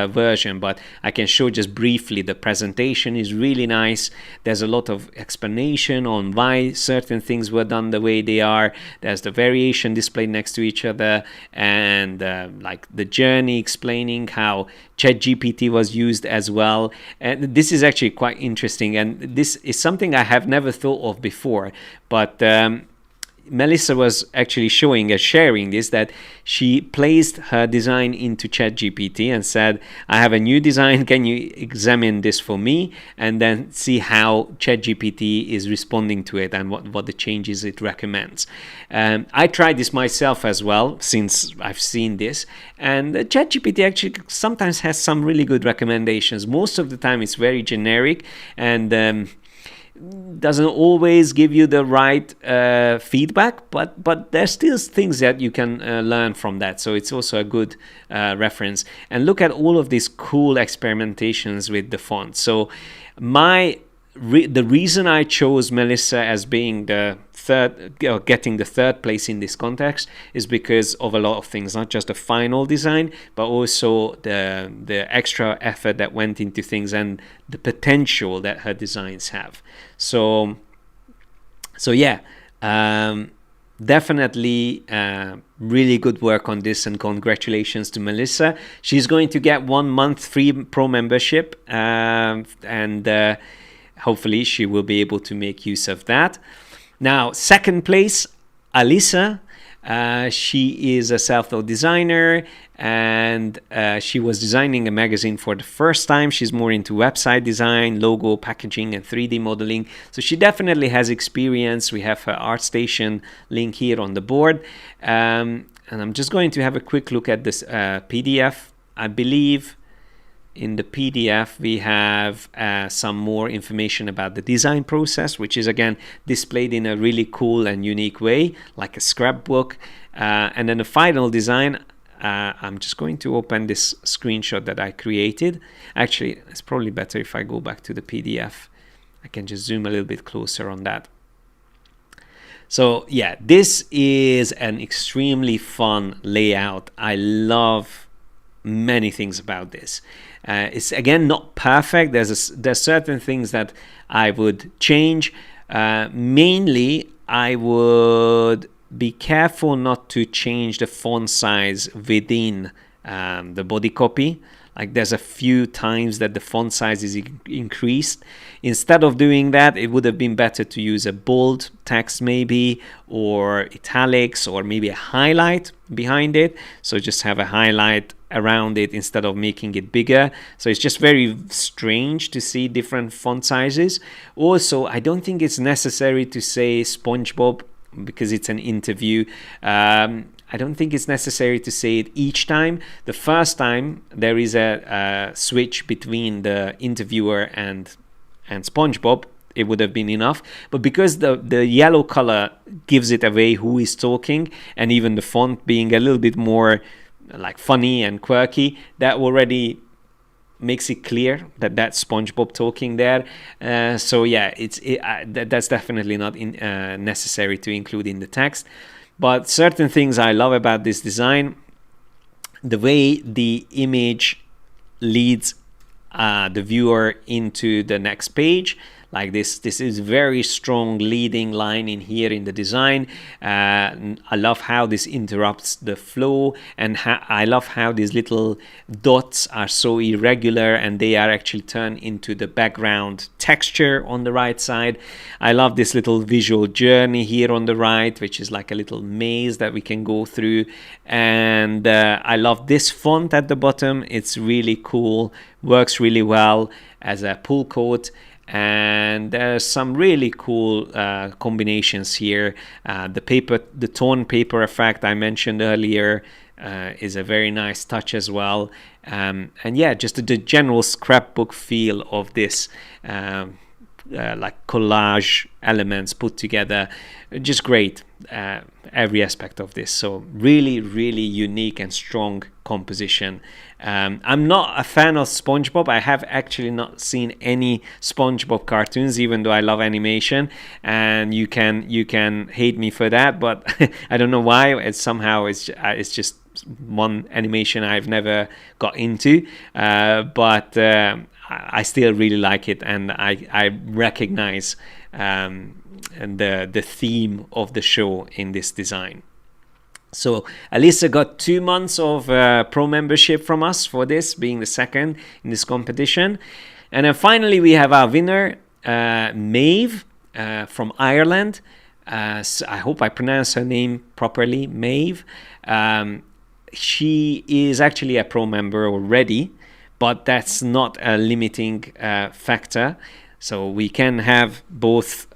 version, but I can show just briefly, the presentation is really nice. There's a lot of explanation on why certain things were done the way they are. There's the variation displayed next to each other, and like the journey explaining how ChatGPT was used as well. And this is actually quite interesting, and this is something I have never thought of before, but Melissa was actually sharing this, that she placed her design into ChatGPT and said, I have a new design, can you examine this for me, and then see how ChatGPT is responding to it and what the changes it recommends. I tried this myself as well, since I've seen this, and ChatGPT actually sometimes has some really good recommendations. Most of the time it's very generic, and doesn't always give you the right feedback, but there's still things that you can learn from that. So it's also a good reference. And look at all of these cool experimentations with the font. So the reason I chose Melissa as being the getting the third place in this context is because of a lot of things, not just the final design, but also the extra effort that went into things and the potential that her designs have. So yeah, definitely really good work on this, and congratulations to Melissa. She's going to get 1 month free pro membership, and hopefully she will be able to make use of that. Now, second place, Alisa. She is a self-taught designer, and she was designing a magazine for the first time. She's more into website design, logo, packaging, and 3D modeling. So she definitely has experience. We have her ArtStation link here on the board. And I'm just going to have a quick look at this PDF. I believe in the PDF we have some more information about the design process, which is again displayed in a really cool and unique way, like a scrapbook. And then the final design, I'm just going to open this screenshot that I created. Actually, it's probably better if I go back to the PDF. I can just zoom a little bit closer on that. So yeah, this is an extremely fun layout. I love many things about this. It's again not perfect. There's certain things that I would change. Mainly, I would be careful not to change the font size within the body copy. Like there's a few times that the font size is increased. Instead of doing that, it would have been better to use a bold text maybe, or italics, or maybe a highlight behind it. So just have a highlight around it instead of making it bigger. So it's just very strange to see different font sizes. Also, I don't think it's necessary to say SpongeBob because it's an interview. I don't think it's necessary to say it each time. The first time there is a switch between the interviewer and SpongeBob, it would have been enough. But because the yellow color gives it away who is talking, and even the font being a little bit more like funny and quirky, that already makes it clear that that's SpongeBob talking there. So yeah, that's definitely not necessary to include in the text. But certain things I love about this design, the way the image leads the viewer into the next page. Like this is very strong leading line in here in the design. I love how this interrupts the flow, and I love how these little dots are so irregular and they are actually turned into the background texture on the right side. I love this little visual journey here on the right, which is like a little maze that we can go through. And I love this font at the bottom. It's really cool, works really well as a pull quote. And there's some really cool combinations here. The torn paper effect I mentioned earlier is a very nice touch as well. And yeah, just the general scrapbook feel of this, like collage elements put together, just great. Every aspect of this. So really, really unique and strong composition. I'm not a fan of SpongeBob. I have actually not seen any SpongeBob cartoons, even though I love animation, and you can hate me for that, but I don't know why. It's just one animation I've never got into, but I still really like it, and I recognize the theme of the show in this design. So Alyssa got 2 months of pro membership from us for this, being the second in this competition. And then finally we have our winner, Maeve, from Ireland. So I hope I pronounced her name properly, Maeve. She is actually a pro member already, but that's not a limiting factor. So we can have both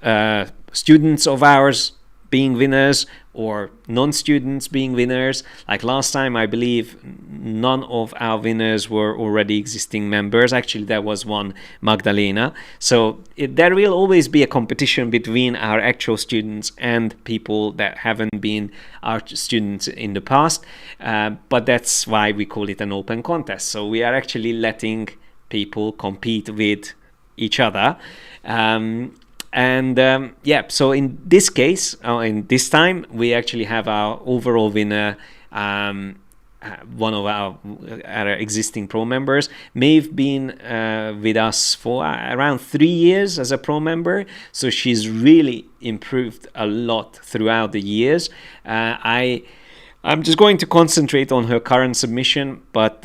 students of ours being winners or non-students being winners. Like last time, I believe none of our winners were already existing members. Actually, there was one, Magdalena. So there will always be a competition between our actual students and people that haven't been our students in the past. But that's why we call it an open contest. So we are actually letting people compete with each other. So in this case, in this time, we actually have our overall winner, one of our existing pro members. Maeve been with us for around 3 years as a pro member, so she's really improved a lot throughout the years. I'm just going to concentrate on her current submission, but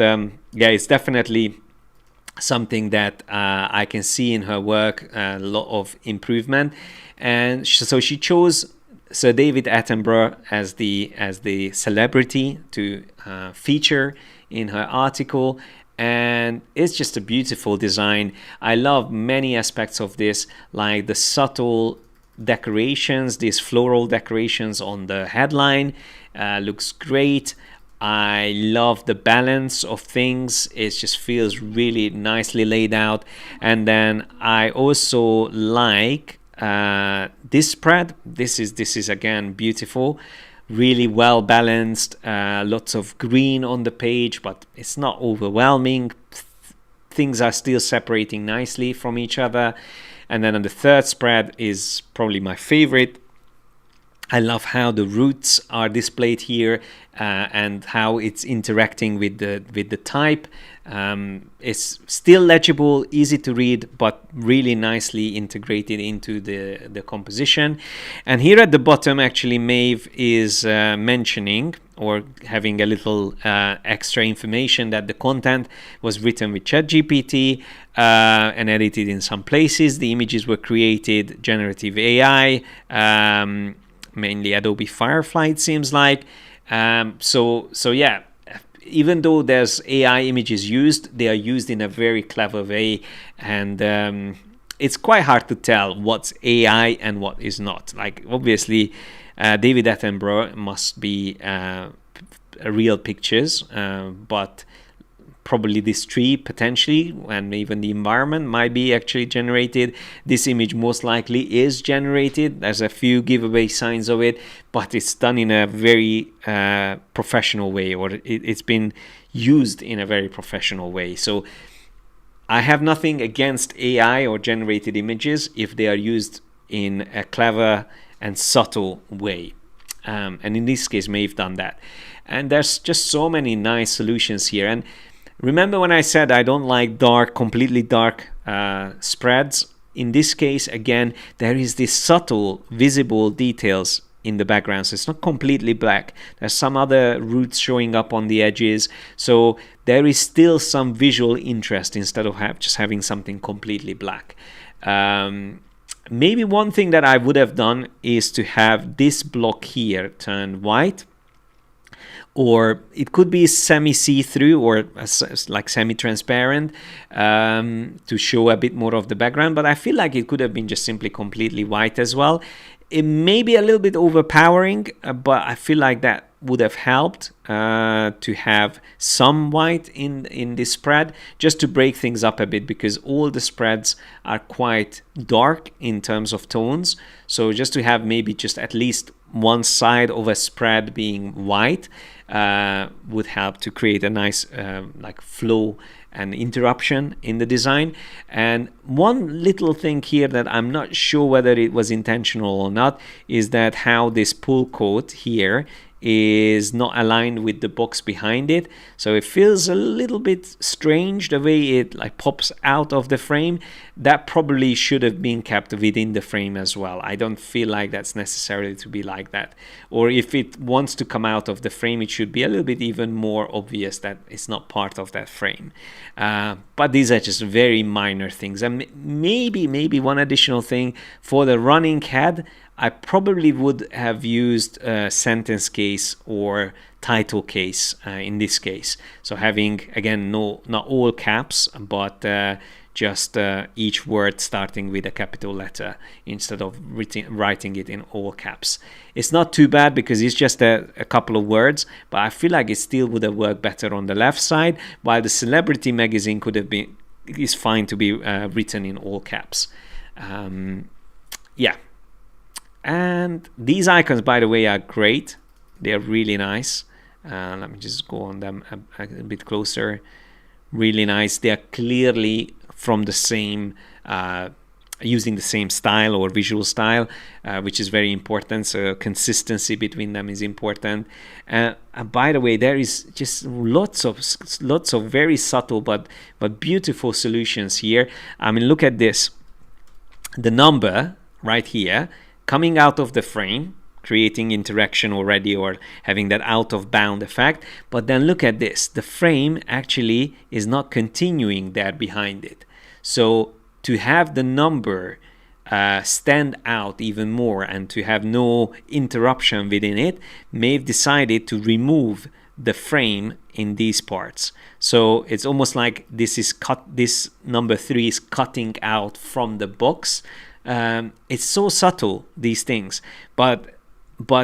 it's definitely something that I can see in her work, a lot of improvement. And so she chose Sir David Attenborough as the celebrity to feature in her article, and it's just a beautiful design. I love many aspects of this, like the subtle decorations, these floral decorations on the headline. Looks great. I love the balance of things. It just feels really nicely laid out. And then I also like this spread. This is again beautiful, really well balanced. Lots of green on the page, but it's not overwhelming. Things are still separating nicely from each other. And then on the third spread is probably my favorite. I love how the roots are displayed here and how it's interacting with the type. It's still legible, easy to read, but really nicely integrated into the composition. And here at the bottom, actually, Maeve is mentioning or having a little extra information that the content was written with ChatGPT and edited in some places. The images were created generative AI. Mainly Adobe Firefly, it seems like. So yeah, even though there's AI images used, they are used in a very clever way, and it's quite hard to tell what's AI and what is not. Like, obviously, David Attenborough must be real pictures, but probably this tree potentially, and even the environment might be actually generated. This image most likely is generated. There's a few giveaway signs of it, but it's done in a very professional way, or it's been used in a very professional way. So I have nothing against AI or generated images if they are used in a clever and subtle way. And in this case, Maeve done that. And there's just so many nice solutions here. And remember when I said I don't like completely dark spreads? In this case, again, there is this subtle, visible details in the background. So it's not completely black. There's some other roots showing up on the edges. So there is still some visual interest instead of just having something completely black. Maybe one thing that I would have done is to have this block here turned white. Or it could be semi-see-through or like semi-transparent to show a bit more of the background. But I feel like it could have been just simply completely white as well. It may be a little bit overpowering, but I feel like that would have helped to have some white in this spread, just to break things up a bit, because all the spreads are quite dark in terms of tones. So just to have maybe just at least one side of a spread being white would help to create a nice like flow and interruption in the design. And one little thing here that I'm not sure whether it was intentional or not is that how this pull quote here is not aligned with the box behind it, so it feels a little bit strange the way it like pops out of the frame. That probably should have been kept within the frame as well. I don't feel like that's necessarily to be like that, or if it wants to come out of the frame, it should be a little bit even more obvious that it's not part of that frame. But these are just very minor things. And maybe one additional thing for the running head, I probably would have used a sentence case or title case in this case. So having, again, not all caps, but just each word starting with a capital letter instead of writing it in all caps. It's not too bad because it's just a couple of words, but I feel like it still would have worked better on the left side, while the celebrity magazine could have been, it's fine to be written in all caps. Yeah. And these icons, by the way, are great. They're really nice. Let me just go on them a bit closer. Really nice. They are clearly from the same, using the same style or visual style, which is very important. So consistency between them is important. By the way, there is just lots of very subtle but beautiful solutions here. I mean, look at this. The number right here, coming out of the frame, creating interaction already or having that out of bound effect. But then look at this, the frame actually is not continuing there behind it. So to have the number stand out even more and to have no interruption within it, Maeve decided to remove the frame in these parts. So it's almost like this number 3 is cutting out from the box. It's so subtle, these things, but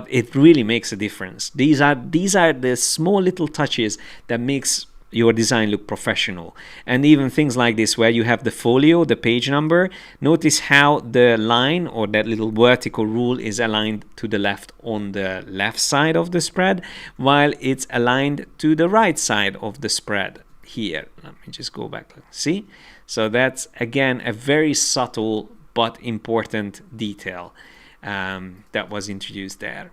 it really makes a difference. These are the small little touches that makes your design look professional. And even things like this, where you have the folio, the page number, notice how the line or that little vertical rule is aligned to the left on the left side of the spread, while it's aligned to the right side of the spread here. Let me just go back. See? So that's, again, a very subtle but important detail that was introduced there.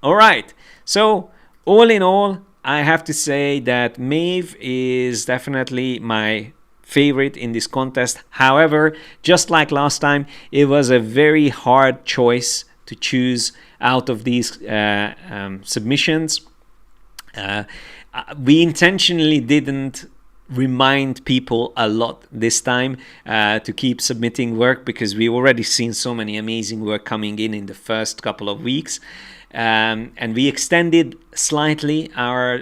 All right, so all in all, I have to say that Maeve is definitely my favorite in this contest. However, just like last time, it was a very hard choice to choose out of these submissions. We intentionally didn't remind people a lot this time to keep submitting work, because we already seen so many amazing work coming in the first couple of weeks, and we extended slightly our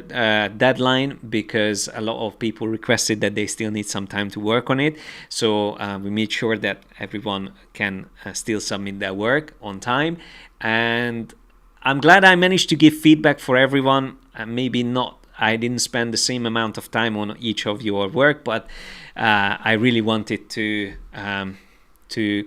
deadline because a lot of people requested that they still need some time to work on it. So we made sure that everyone can still submit their work on time, and I'm glad I managed to give feedback for everyone. Maybe not, I didn't spend the same amount of time on each of your work, but I really wanted to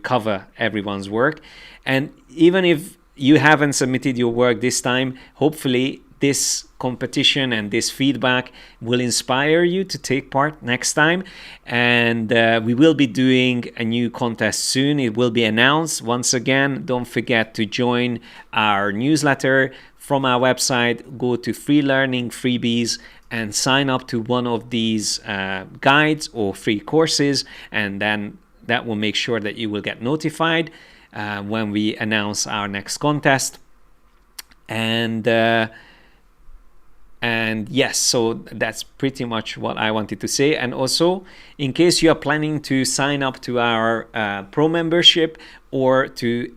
cover everyone's work. And even if you haven't submitted your work this time, hopefully this competition and this feedback will inspire you to take part next time. And we will be doing a new contest soon. It will be announced. Once again, don't forget to join our newsletter from our website. Go to Free Learning Freebies and sign up to one of these guides or free courses, and then that will make sure that you will get notified when we announce our next contest. And yes, so that's pretty much what I wanted to say. And also, in case you are planning to sign up to our pro membership or to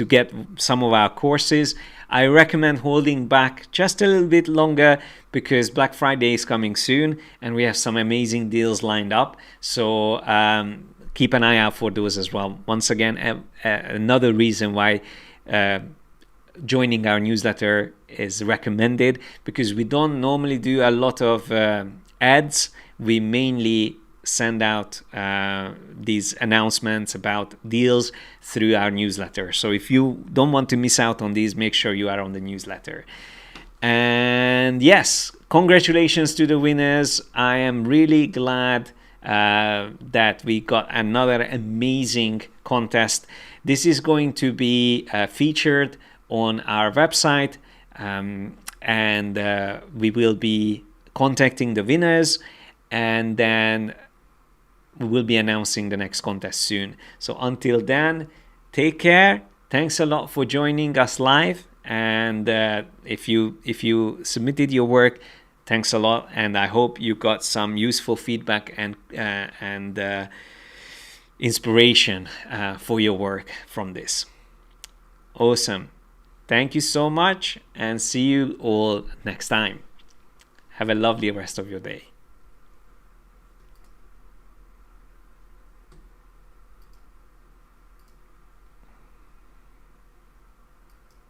get some of our courses, I recommend holding back just a little bit longer, because Black Friday is coming soon and we have some amazing deals lined up. So keep an eye out for those as well. Once again, another reason why joining our newsletter is recommended, because we don't normally do a lot of ads. We mainly send out these announcements about deals through our newsletter. So if you don't want to miss out on these, make sure you are on the newsletter. And yes, congratulations to the winners. I am really glad that we got another amazing contest. This is going to be featured on our website, and we will be contacting the winners, and then we will be announcing the next contest soon. So until then, take care. Thanks a lot for joining us live. And if you submitted your work, thanks a lot. And I hope you got some useful feedback and inspiration for your work from this. Awesome. Thank you so much, and see you all next time. Have a lovely rest of your day.